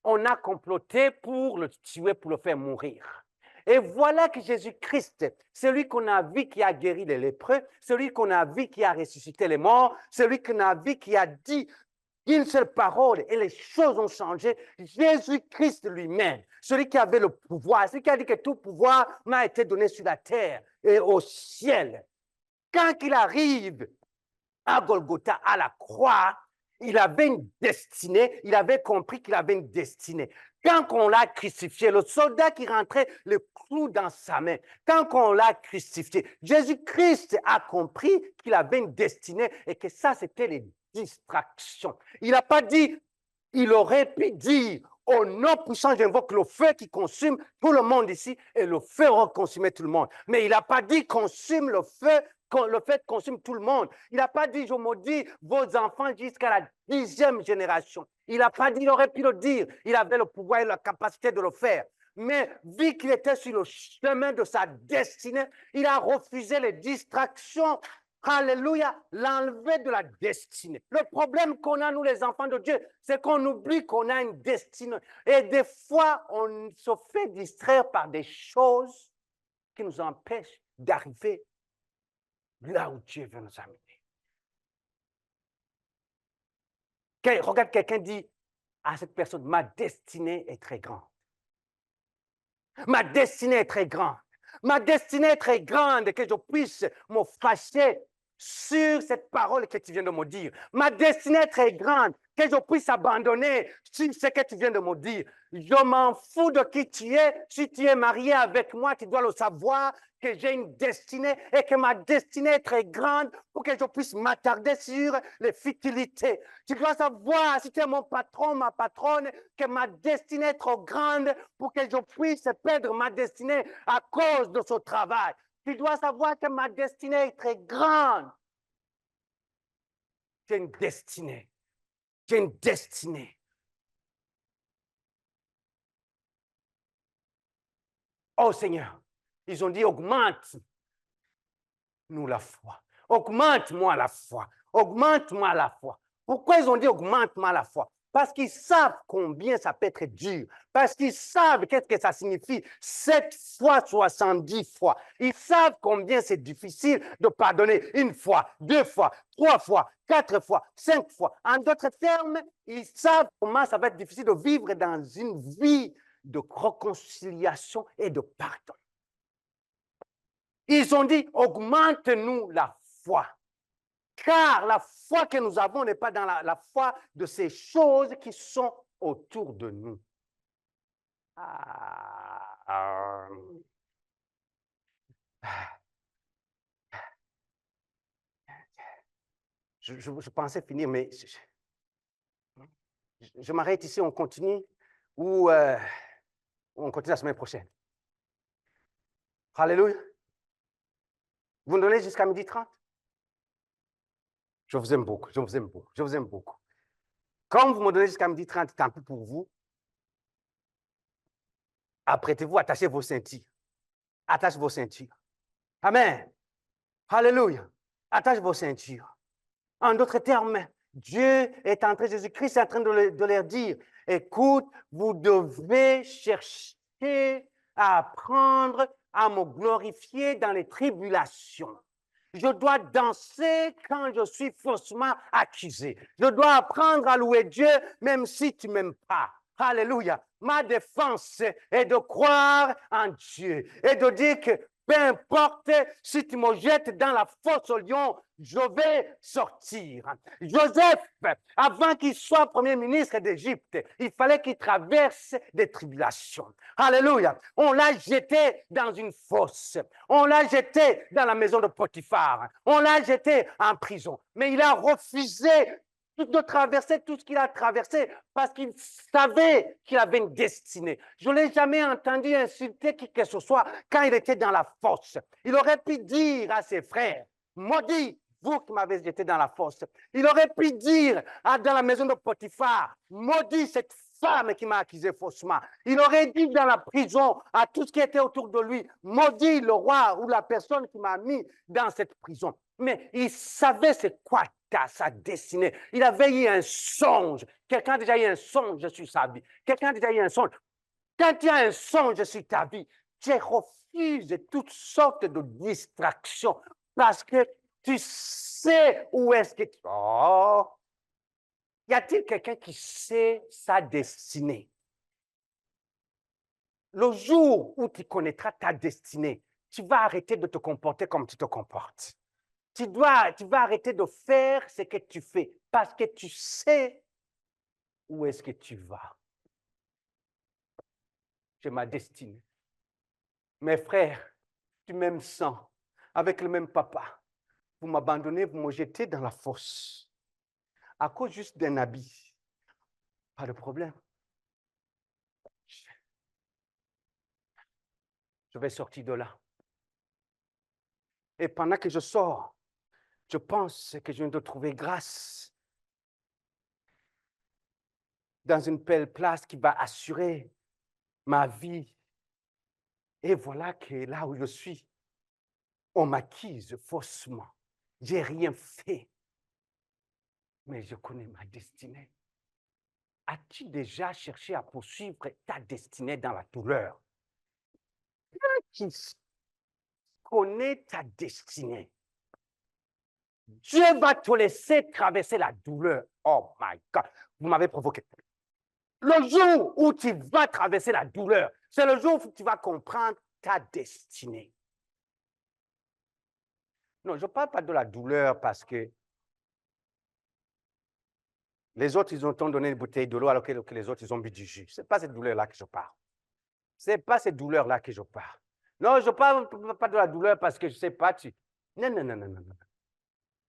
on a comploté pour le tuer, pour le faire mourir. Et voilà que Jésus-Christ, celui qu'on a vu qui a guéri les lépreux, celui qu'on a vu qui a ressuscité les morts, celui qu'on a vu qui a dit une seule parole et les choses ont changé, Jésus-Christ lui-même, celui qui avait le pouvoir, celui qui a dit que tout pouvoir m'a été donné sur la terre et au ciel. Quand il arrive à Golgotha, à la croix, il avait une destinée, il avait compris qu'il avait une destinée. Quand on l'a crucifié, le soldat qui rentrait le clou dans sa main, quand on l'a crucifié, Jésus-Christ a compris qu'il avait une destinée et que ça, c'était les distractions. Il n'a pas dit, il aurait pu dire, au nom puissant, j'invoque le feu qui consume tout le monde ici et le feu aura consumé tout le monde. Mais il n'a pas dit, consume le feu consume tout le monde. Il n'a pas dit, je maudis vos enfants jusqu'à la 10e génération. Il n'a pas dit, il aurait pu le dire. Il avait le pouvoir et la capacité de le faire. Mais vu qu'il était sur le chemin de sa destinée, il a refusé les distractions. Alléluia, l'enlever de la destinée. Le problème qu'on a, nous les enfants de Dieu, c'est qu'on oublie qu'on a une destinée. Et des fois, on se fait distraire par des choses qui nous empêchent d'arriver là où Dieu veut nous amener. Regarde, quelqu'un dit à cette personne, ma destinée est très grande. Ma destinée est très grande. Ma destinée est très grande que je puisse me fâcher sur cette parole que tu viens de me dire. Ma destinée est très grande que je puisse abandonner sur ce que tu viens de me dire. Je m'en fous de qui tu es. Si tu es marié avec moi, tu dois le savoir que j'ai une destinée et que ma destinée est très grande pour que je puisse m'attarder sur les futilités. Tu dois savoir, si tu es mon patron, ma patronne, que ma destinée est trop grande pour que je puisse perdre ma destinée à cause de ce travail. Tu dois savoir que ma destinée est très grande. J'ai une destinée. J'ai une destinée. Oh Seigneur, ils ont dit, augmente-nous la foi. Augmente-moi la foi. Augmente-moi la foi. Pourquoi ils ont dit, augmente-moi la foi? Parce qu'ils savent combien ça peut être dur. Parce qu'ils savent qu'est-ce que ça signifie 7 fois 70 fois. Ils savent combien c'est difficile de pardonner une fois, deux fois, trois fois, quatre fois, cinq fois. En d'autres termes, ils savent comment ça va être difficile de vivre dans une vie de réconciliation et de pardon. Ils ont dit, augmente-nous la foi. Car la foi que nous avons n'est pas dans la foi de ces choses qui sont autour de nous. Je pensais finir, mais je m'arrête ici, on continue ou on continue la semaine prochaine. Alléluia. Vous me donnez jusqu'à 12h30? Je vous aime beaucoup, je vous aime beaucoup, je vous aime beaucoup. Quand vous me donnez jusqu'à 12h30, tant pis pour vous. Apprêtez-vous, attachez vos ceintures. Attachez vos ceintures. Amen. Alléluia. Attachez vos ceintures. En d'autres termes, Dieu est en train, Jésus-Christ est en train de leur dire, écoute, vous devez chercher à apprendre à me glorifier dans les tribulations. Je dois danser quand je suis faussement accusé. Je dois apprendre à louer Dieu même si tu ne m'aimes pas. Alléluia. Ma défense est de croire en Dieu et de dire que peu importe si tu me jettes dans la fosse au lion, je vais sortir. Joseph, avant qu'il soit premier ministre d'Égypte, il fallait qu'il traverse des tribulations. Alléluia. On l'a jeté dans une fosse. On l'a jeté dans la maison de Potiphar. On l'a jeté en prison. Mais il a refusé de traverser tout ce qu'il a traversé parce qu'il savait qu'il avait une destinée. Je ne l'ai jamais entendu insulter qui que ce soit quand il était dans la fosse. Il aurait pu dire à ses frères, maudit, vous qui m'avez jeté dans la fosse. Il aurait pu dire dans la maison de Potiphar, maudit cette femme qui m'a accusé faussement. Il aurait dit dans la prison à tout ce qui était autour de lui, maudit le roi ou la personne qui m'a mis dans cette prison. Mais il savait c'est quoi sa destinée. Il avait eu un songe. Quelqu'un a déjà eu un songe sur sa vie. Quelqu'un a déjà eu un songe. Quand tu as un songe sur ta vie, tu refuses toutes sortes de distractions parce que tu sais où est-ce que tu... Oh! Y a-t-il quelqu'un qui sait sa destinée? Le jour où tu connaîtras ta destinée, tu vas arrêter de te comporter comme tu te comportes. Tu vas arrêter de faire ce que tu fais parce que tu sais où est-ce que tu vas. J'ai ma destinée. Mes frères, du même sang, avec le même papa, vous m'abandonnez, vous me jetez dans la fosse à cause juste d'un habit. Pas de problème. Je vais sortir de là. Et pendant que je sors, je pense que je viens de trouver grâce dans une belle place qui va assurer ma vie. Et voilà que là où je suis, on m'accuse faussement. Je n'ai rien fait. Mais je connais ma destinée. As-tu déjà cherché à poursuivre ta destinée dans la douleur? Qui connaît ta destinée? Dieu va te laisser traverser la douleur. Oh my God, vous m'avez provoqué. Le jour où tu vas traverser la douleur, c'est le jour où tu vas comprendre ta destinée. Non, je ne parle pas de la douleur parce que les autres, ils ont donné une bouteille de l'eau alors que les autres, ils ont bu du jus. Ce n'est pas cette douleur-là que je parle. Ce n'est pas cette douleur-là que je parle. Non, je ne parle pas de la douleur parce que je ne sais pas. Non, non, non, non, non, non.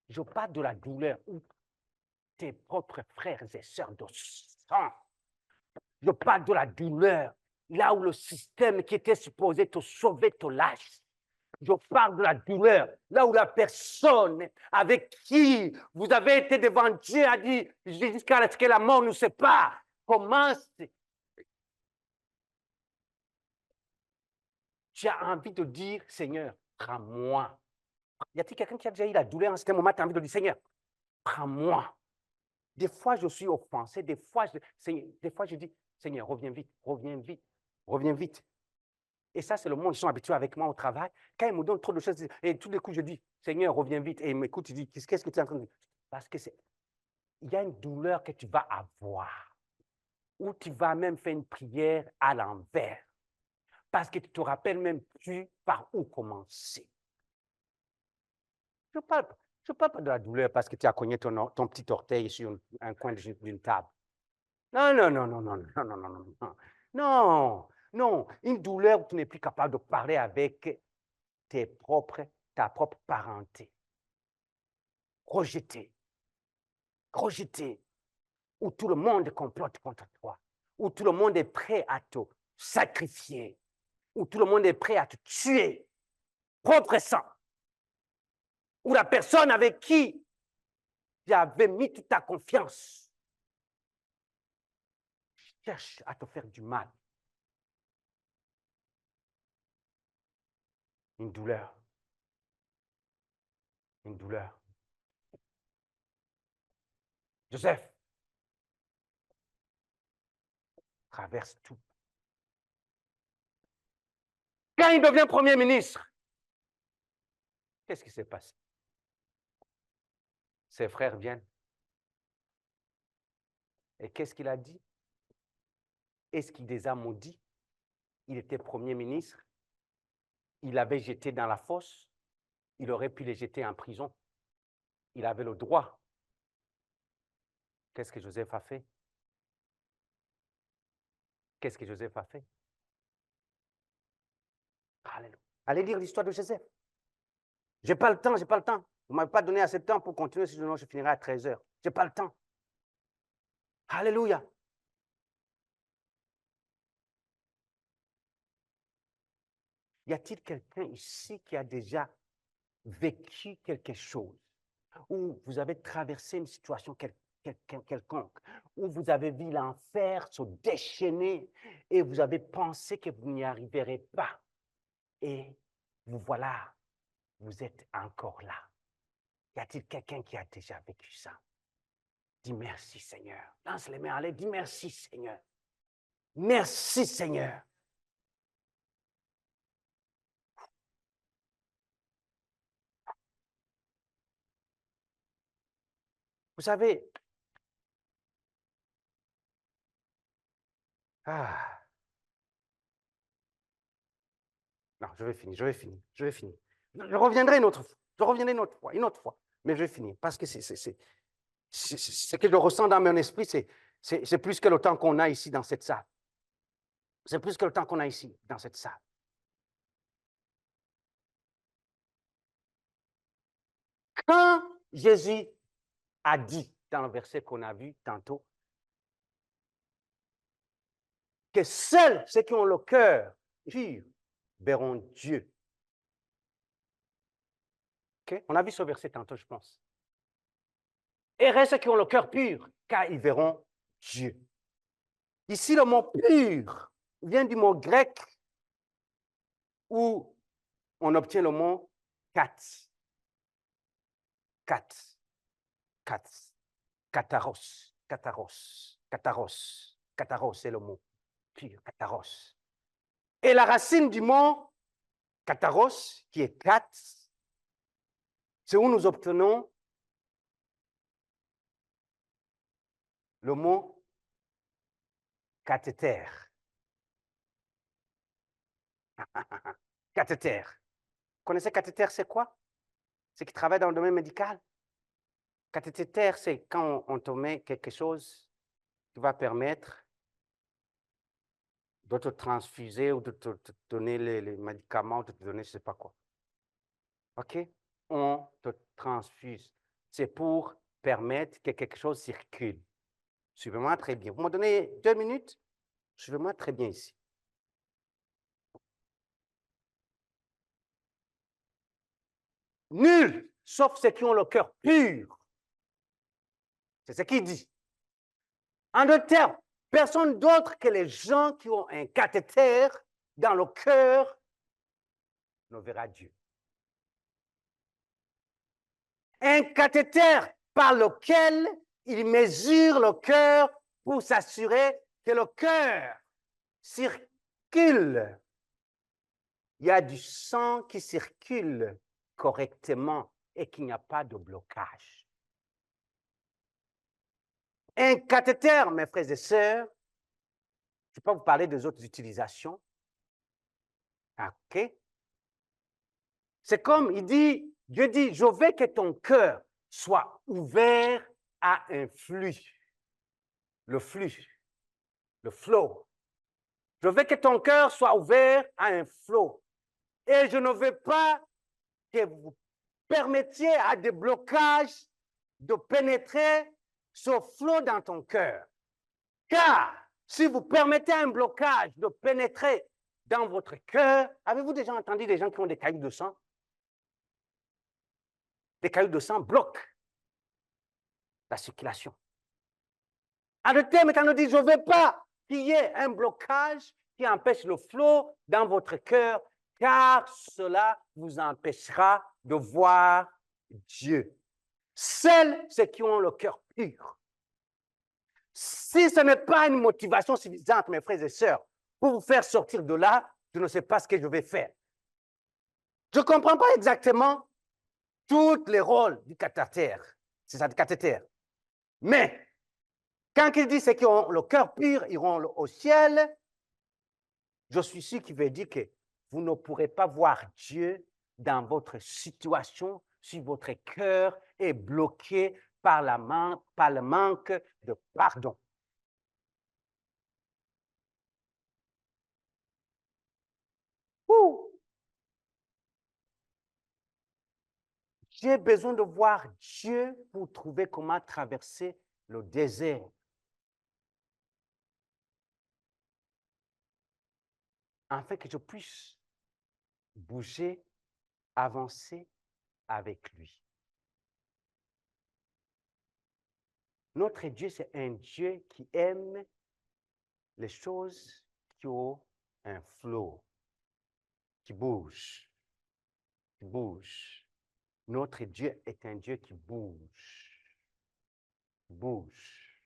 Je parle de la douleur où tes propres frères et sœurs de sang. Je parle de la douleur là où le système qui était supposé te sauver te lâche. Je parle de la douleur là où la personne avec qui vous avez été devant Dieu a dit jusqu'à ce que la mort nous sépare. Commence. Tu as envie de dire, Seigneur, prends-moi. Y a-t-il quelqu'un qui a déjà eu la douleur en ce moment, tu as envie de dire, Seigneur, prends-moi. Des fois, je suis offensé, des fois, je dis, Seigneur, reviens vite, reviens vite, reviens vite. Et ça, c'est le monde, ils sont habitués avec moi au travail. Quand ils me donnent trop de choses, et tout d'un coup, je dis, Seigneur, reviens vite. Et ils m'écoutent, ils disent, qu'est-ce que tu es en train de dire? Parce que il y a une douleur que tu vas avoir, où tu vas même faire une prière à l'envers, parce que tu ne te rappelles même plus par où commencer. Je ne parle pas de la douleur parce que tu as cogné ton petit orteil sur un coin d'une table. Non, non, non, non, non, non, non, non, non, non. Non, non. Une douleur où tu n'es plus capable de parler avec ta propre parenté. Rejeté. Rejeté. Où tout le monde complote contre toi. Où tout le monde est prêt à te sacrifier. Où tout le monde est prêt à te tuer. Propre sang. ou la personne avec qui tu avais mis toute ta confiance cherche à te faire du mal. Une douleur. Une douleur. Joseph traverse tout. Quand il devient Premier ministre, qu'est-ce qui s'est passé? Ses frères viennent. Et qu'est-ce qu'il a dit? Est-ce qu'il les a maudits? Il était Premier ministre. Il avait jeté dans la fosse. Il aurait pu les jeter en prison. Il avait le droit. Qu'est-ce que Joseph a fait? Qu'est-ce que Joseph a fait? Alléluia. Allez lire l'histoire de Joseph. Je n'ai pas le temps, je n'ai pas le temps. Vous ne m'avez pas donné assez de temps pour continuer, sinon je finirai à 13 heures. Je n'ai pas le temps. Alléluia. Y a-t-il quelqu'un ici qui a déjà vécu quelque chose, où vous avez traversé une situation quelconque, où vous avez vu l'enfer se déchaîner et vous avez pensé que vous n'y arriverez pas. Et vous voilà, vous êtes encore là. Y a-t-il quelqu'un qui a déjà vécu ça? Dis merci Seigneur. Lance les mains, allez, dis merci Seigneur. Merci Seigneur. Vous savez, non, je vais finir. Je reviendrai une autre fois. Une autre fois. Mais je vais finir parce que ce que je ressens dans mon esprit, c'est plus que le temps qu'on a ici dans cette salle. C'est plus que le temps qu'on a ici dans cette salle. Quand Jésus a dit dans le verset qu'on a vu tantôt, que seuls ceux qui ont le cœur pur verront Dieu. Okay? On a vu ce verset tantôt, je pense. Et reste ceux qui ont le cœur pur, car ils verront Dieu. Ici, le mot pur vient du mot grec où on obtient le mot kat. Kataros, c'est le mot pur, kataros. Et la racine du mot kataros, qui est kat, c'est où nous obtenons le mot cathéter. Cathéter. Vous connaissez cathéter, c'est quoi? C'est qui travaille dans le domaine médical. Cathéter, c'est quand on te met quelque chose qui va permettre de te transfuser ou de te donner les médicaments, de te donner je ne sais pas quoi. OK? On te transfuse. C'est pour permettre que quelque chose circule. Suivez-moi très bien. Vous me donnez 2 minutes? Suivez-moi très bien ici. Nul, sauf ceux qui ont le cœur pur. C'est ce qu'il dit. En d'autres termes, personne d'autre que les gens qui ont un cathéter dans le cœur ne verra Dieu. Un cathéter par lequel il mesure le cœur pour s'assurer que le cœur circule. Il y a du sang qui circule correctement et qu'il n'y a pas de blocage. Un cathéter, mes frères et sœurs, je ne vais pas vous parler des autres utilisations. OK? C'est comme, Dieu dit, je veux que ton cœur soit ouvert à un flux. Le flux, le flow. Je veux que ton cœur soit ouvert à un flow. Et je ne veux pas que vous permettiez à des blocages de pénétrer ce flot dans ton cœur. Car si vous permettez à un blocage de pénétrer dans votre cœur, avez-vous déjà entendu des gens qui ont des caillots de sang? les cailloux de sang bloquent la circulation. En d'autres termes, quand on dit, je ne veux pas qu'il y ait un blocage qui empêche le flot dans votre cœur, car cela vous empêchera de voir Dieu. Seuls ceux qui ont le cœur pur. Si ce n'est pas une motivation suffisante, mes frères et sœurs, pour vous faire sortir de là, je ne sais pas ce que je vais faire. Je ne comprends pas exactement tous les rôles du cathéter. C'est ça, du cathéter. Mais, quand il dit ceux qui ont le cœur pur iront au ciel, je suis sûr qu'il veut dire que vous ne pourrez pas voir Dieu dans votre situation si votre cœur est bloqué par le manque de pardon. J'ai besoin de voir Dieu pour trouver comment traverser le désert. Afin que je puisse bouger, avancer avec lui. Notre Dieu, c'est un Dieu qui aime les choses qui ont un flot, qui bouge, qui bouge. Notre Dieu est un Dieu qui bouge, bouge.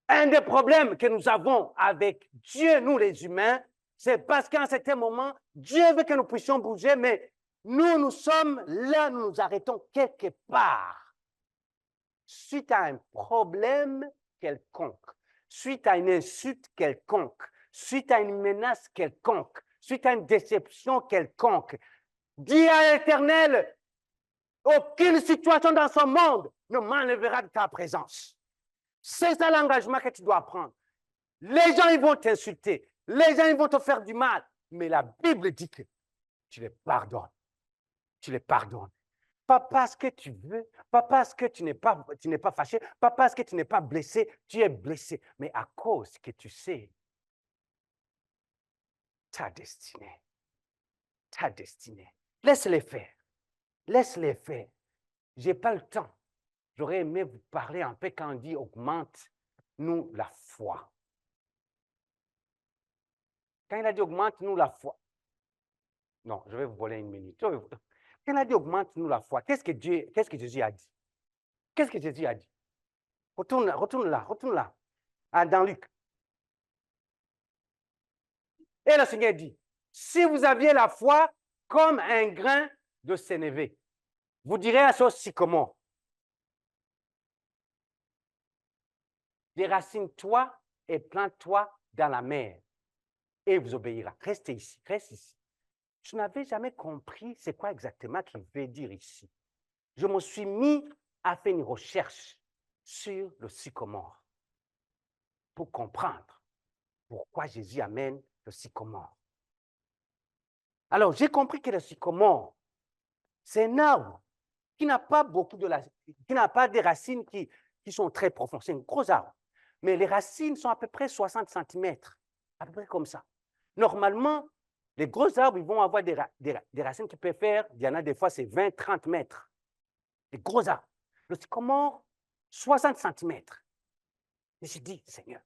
Un des problèmes que nous avons avec Dieu, nous les humains, c'est parce qu'à un certain moment, Dieu veut que nous puissions bouger, mais nous sommes là, nous nous arrêtons quelque part. Suite à un problème quelconque, suite à une insulte quelconque, suite à une menace quelconque, suite à une déception quelconque, dis à l'Éternel, aucune situation dans ce monde ne m'enlèvera de ta présence. C'est ça l'engagement que tu dois prendre. Les gens, ils vont t'insulter. Les gens, ils vont te faire du mal. Mais la Bible dit que tu les pardonnes. Tu les pardonnes. Pas parce que tu veux, pas parce que tu n'es pas fâché, pas parce que tu n'es pas blessé, tu es blessé, mais à cause que tu sais ta destinée. Ta destinée. Laisse-les faire. Laisse-les faire. Je n'ai pas le temps. J'aurais aimé vous parler un peu quand on dit augmente-nous la foi. Quand il a dit augmente-nous la foi, non, je vais vous voler une minute. Quand il a dit augmente-nous la foi, qu'est-ce que Jésus a dit? Qu'est-ce que Jésus a dit? Retourne là, dans Luc. Et le Seigneur dit, si vous aviez la foi comme un grain de sénévé, vous direz à ce sycomore, déracine-toi et plante-toi dans la mer, et il vous obéira. Restez ici, reste ici. Je n'avais jamais compris c'est quoi exactement qu'il veut dire ici. Je me suis mis à faire une recherche sur le sycomore pour comprendre pourquoi Jésus amène le sycomore. Alors, j'ai compris que le sycomore, c'est un arbre qui n'a pas qui n'a pas des racines qui sont très profondes. C'est un gros arbre. Mais les racines sont à peu près 60 cm, à peu près comme ça. Normalement, les gros arbres, ils vont avoir des racines qui peuvent faire, il y en a des fois, c'est 20-30 mètres. Les gros arbres. Le sycomore, 60 cm. Et j'ai dit, Seigneur,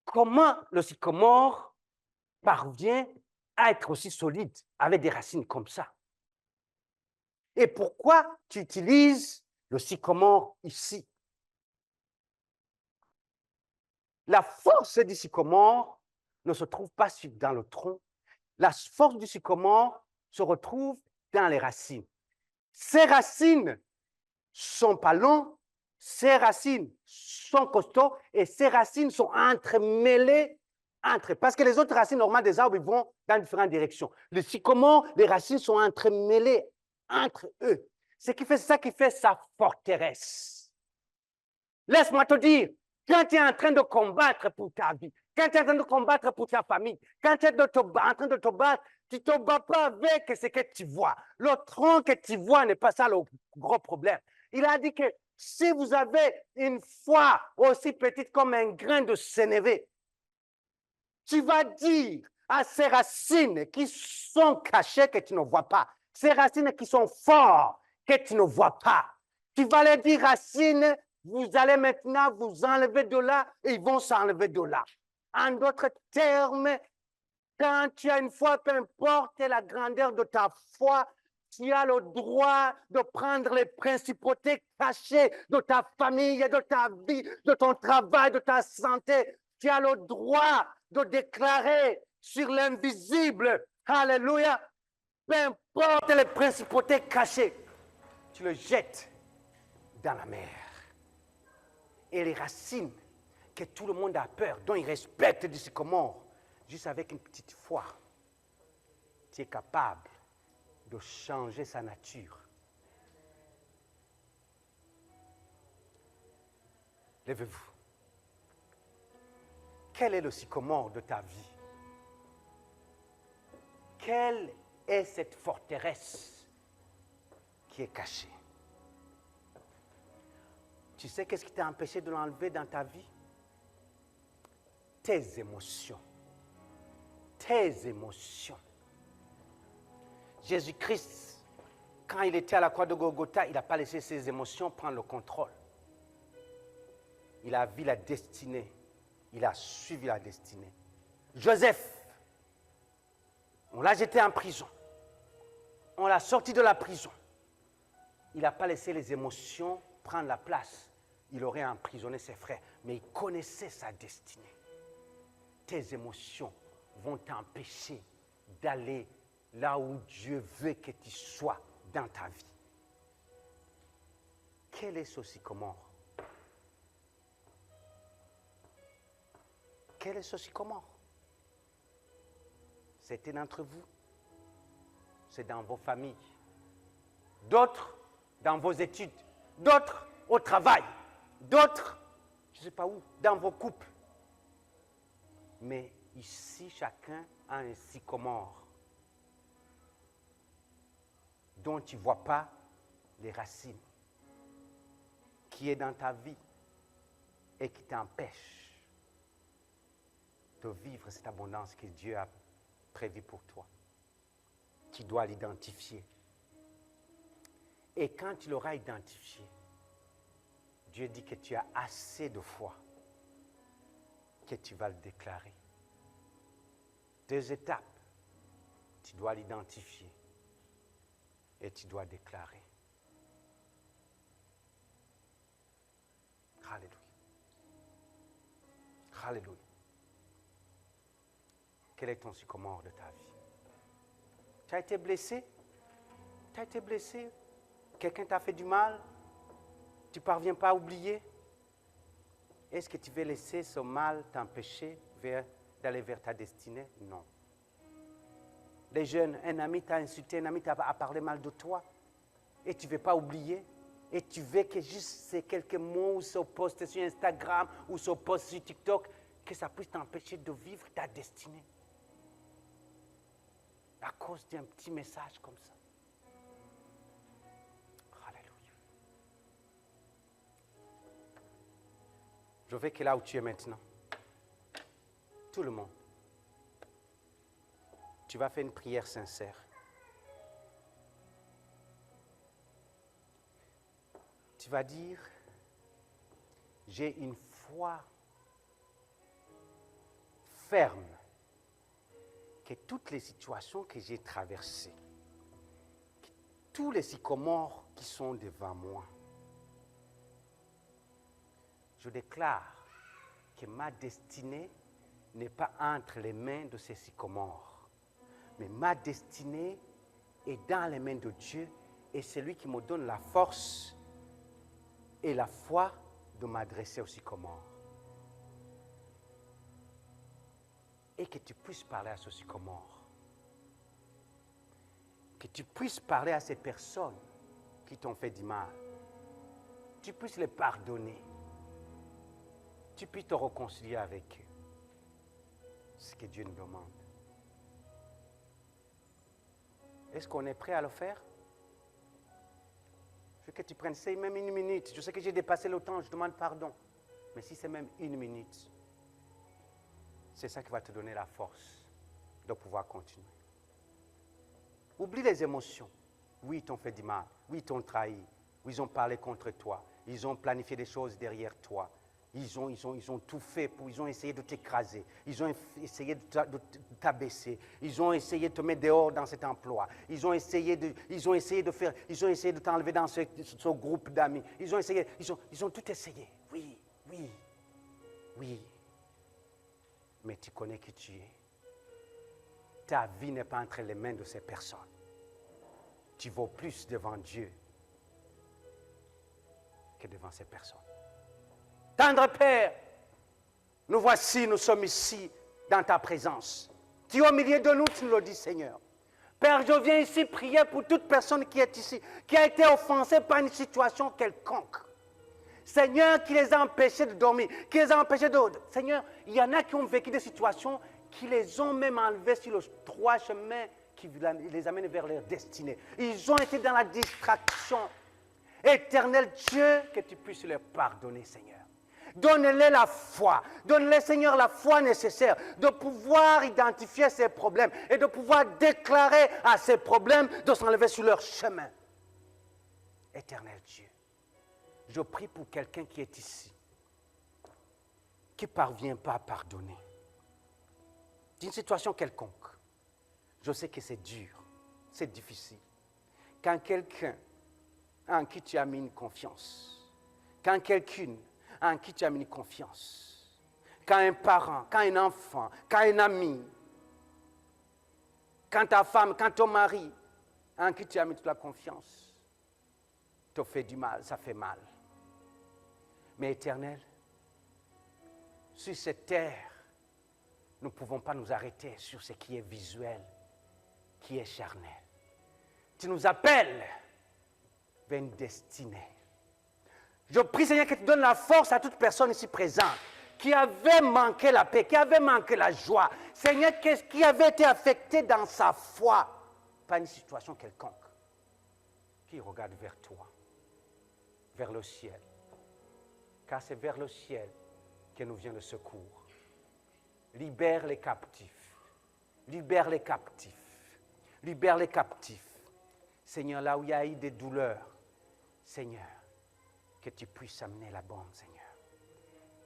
comment le sycomore parvient à être aussi solide avec des racines comme ça? Et pourquoi tu utilises le sycomore ici? La force du sycomore ne se trouve pas dans le tronc. La force du sycomore se retrouve dans les racines. Ces racines sont pas longues, ces racines sont costauds et ces racines sont entremêlées entre eux. Parce que les autres racines normales des arbres, ils vont dans différentes directions. Le sycomore, les racines sont entremêlées entre eux. C'est ça qui fait sa forteresse. Laisse-moi te dire, quand tu es en train de combattre pour ta vie, quand tu es en train de combattre pour ta famille, quand tu es en train de te battre, tu ne te bats pas avec ce que tu vois. Le tronc que tu vois n'est pas ça le gros problème. Il a dit que si vous avez une foi aussi petite comme un grain de sénévé, tu vas dire à ces racines qui sont cachées que tu ne vois pas, Ces racines qui sont fortes, que tu ne vois pas. Tu vas leur dire, racines, vous allez maintenant vous enlever de là et ils vont s'enlever de là. En d'autres termes, quand tu as une foi, peu importe la grandeur de ta foi, tu as le droit de prendre les principautés cachées de ta famille, de ta vie, de ton travail, de ta santé. Tu as le droit de déclarer sur l'invisible, alléluia, peu importe les principautés cachées, tu le jettes dans la mer. Et les racines que tout le monde a peur, dont ils respectent du sycomore, juste avec une petite foi, tu es capable de changer sa nature. Levez-vous. Quel est le sycomore de ta vie? Quelle est cette forteresse qui est cachée? Tu sais qu'est-ce qui t'a empêché de l'enlever dans ta vie? Tes émotions. Tes émotions. Jésus-Christ, quand il était à la croix de Golgotha, il n'a pas laissé ses émotions prendre le contrôle. Il a vu la destinée. Il a suivi la destinée. Joseph, on l'a jeté en prison. On l'a sorti de la prison. Il n'a pas laissé les émotions prendre la place. Il aurait emprisonné ses frères. Mais il connaissait sa destinée. Tes émotions vont t'empêcher d'aller là où Dieu veut que tu sois dans ta vie. Quel est ce sycomore? Quel est ce sycomore? C'est un d'entre vous. C'est dans vos familles. D'autres dans vos études. D'autres au travail. D'autres, je ne sais pas où, dans vos couples. Mais ici, chacun a un sycomore dont tu ne vois pas les racines, qui est dans ta vie et qui t'empêche de vivre cette abondance que Dieu a prévue pour toi. Tu dois l'identifier. Et quand tu l'auras identifié, Dieu dit que tu as assez de foi que tu vas le déclarer. 2 étapes. Tu dois l'identifier et tu dois déclarer. Alléluia. Alléluia. Quel est ton sycomore de ta vie? Tu as été blessé? Tu as été blessé? Quelqu'un t'a fait du mal? Tu ne parviens pas à oublier? Est-ce que tu veux laisser ce mal t'empêcher d'aller vers ta destinée? Non. Les jeunes, un ami t'a insulté, un ami t'a parlé mal de toi, et tu ne veux pas oublier, et tu veux que juste ces quelques mots, ou ce post sur Instagram, ou ce post sur TikTok, que ça puisse t'empêcher de vivre ta destinée. À cause d'un petit message comme ça. Alléluia. Je veux que là où tu es maintenant, tout le monde, tu vas faire une prière sincère. Tu vas dire, j'ai une foi ferme que toutes les situations que j'ai traversées, tous les sycomores qui sont devant moi, je déclare que ma destinée n'est pas entre les mains de ces sycomores, mais ma destinée est dans les mains de Dieu et c'est lui qui me donne la force et la foi de m'adresser aux sycomores. Et que tu puisses parler à ce sycomore. Que tu puisses parler à ces personnes qui t'ont fait du mal. Tu puisses les pardonner. Tu puisses te réconcilier avec eux. C'est ce que Dieu nous demande. Est-ce qu'on est prêt à le faire? Je veux que tu prennes, c'est même 1 minute. Je sais que j'ai dépassé le temps, je demande pardon. Mais si c'est même 1 minute, c'est ça qui va te donner la force de pouvoir continuer. Oublie les émotions. Oui, ils t'ont fait du mal. Oui, ils t'ont trahi. Oui, ils ont parlé contre toi. Ils ont planifié des choses derrière toi. Ils ont tout fait ils ont essayé de t'écraser. Ils ont essayé de t'abaisser. Ils ont essayé de te mettre dehors dans cet emploi. Ils ont essayé de t'enlever dans ce groupe d'amis. Ils ont tout essayé. Oui, oui, oui. Mais tu connais qui tu es. Ta vie n'est pas entre les mains de ces personnes. Tu vaux plus devant Dieu que devant ces personnes. Tendre Père, nous voici, nous sommes ici dans ta présence. Tu es au milieu de nous, tu nous le dis, Seigneur. Père, je viens ici prier pour toute personne qui est ici, qui a été offensée par une situation quelconque. Seigneur, qui les a empêchés de dormir, qui les a empêchés de... Seigneur, il y en a qui ont vécu des situations qui les ont même enlevés sur le droit chemin qui les amène vers leur destinée. Ils ont été dans la distraction. Éternel Dieu, que tu puisses leur pardonner, Seigneur. Donne-les la foi. Donne-les, Seigneur, la foi nécessaire de pouvoir identifier ces problèmes et de pouvoir déclarer à ces problèmes de s'enlever sur leur chemin. Éternel Dieu, je prie pour quelqu'un qui est ici, qui ne parvient pas à pardonner d'une situation quelconque. Je sais que c'est dur, c'est difficile. Quand quelqu'un en qui tu as mis une confiance, quand quelqu'une en qui tu as mis une confiance, quand un parent, quand un enfant, quand un ami, quand ta femme, quand ton mari, en qui tu as mis toute la confiance, te fait du mal, ça fait mal. Mais Éternel, sur cette terre, nous ne pouvons pas nous arrêter sur ce qui est visuel, qui est charnel. Tu nous appelles vers une destinée. Je prie, Seigneur, que tu donnes la force à toute personne ici présente qui avait manqué la paix, qui avait manqué la joie. Seigneur, qui avait été affecté dans sa foi par une situation quelconque. Qui regarde vers toi, vers le ciel. Car c'est vers le ciel que nous vient le secours. Libère les captifs. Libère les captifs. Libère les captifs. Seigneur, là où il y a eu des douleurs, Seigneur, que tu puisses amener la bonne, Seigneur.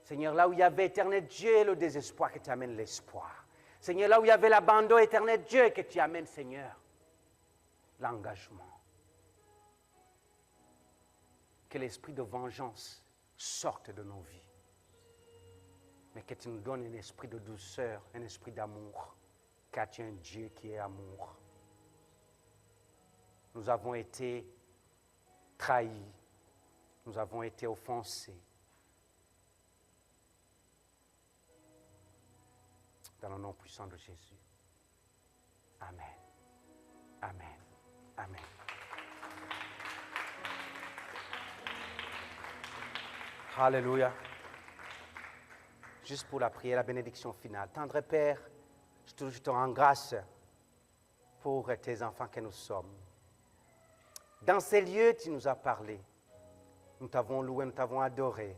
Seigneur, là où il y avait, éternel Dieu, le désespoir, que tu amènes l'espoir. Seigneur, là où il y avait l'abandon, éternel Dieu, que tu amènes, Seigneur, l'engagement. Que l'esprit de vengeance sorte de nos vies. Mais que tu nous donnes un esprit de douceur, un esprit d'amour, car tu es un Dieu qui est amour. Nous avons été trahis. Nous avons été offensés. Dans le nom puissant de Jésus. Amen. Amen. Amen. Alléluia. Juste pour la prière, la bénédiction finale. Tendre Père, je te rends grâce pour tes enfants que nous sommes. Dans ces lieux, tu nous as parlé. Nous t'avons loué, nous t'avons adoré.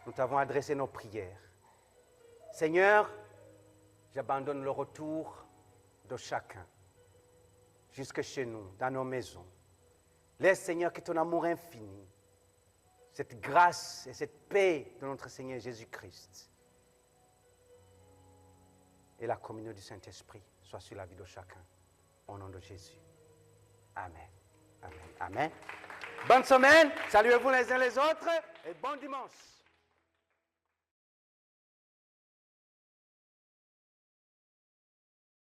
Nous t'avons adressé nos prières. Seigneur, j'abandonne le retour de chacun jusque chez nous, dans nos maisons. Laisse, Seigneur, que ton amour infini, cette grâce et cette paix de notre Seigneur Jésus-Christ et la communion du Saint-Esprit soient sur la vie de chacun. Au nom de Jésus. Amen. Amen. Amen. Bonne semaine. Saluez-vous les uns les autres et bon dimanche.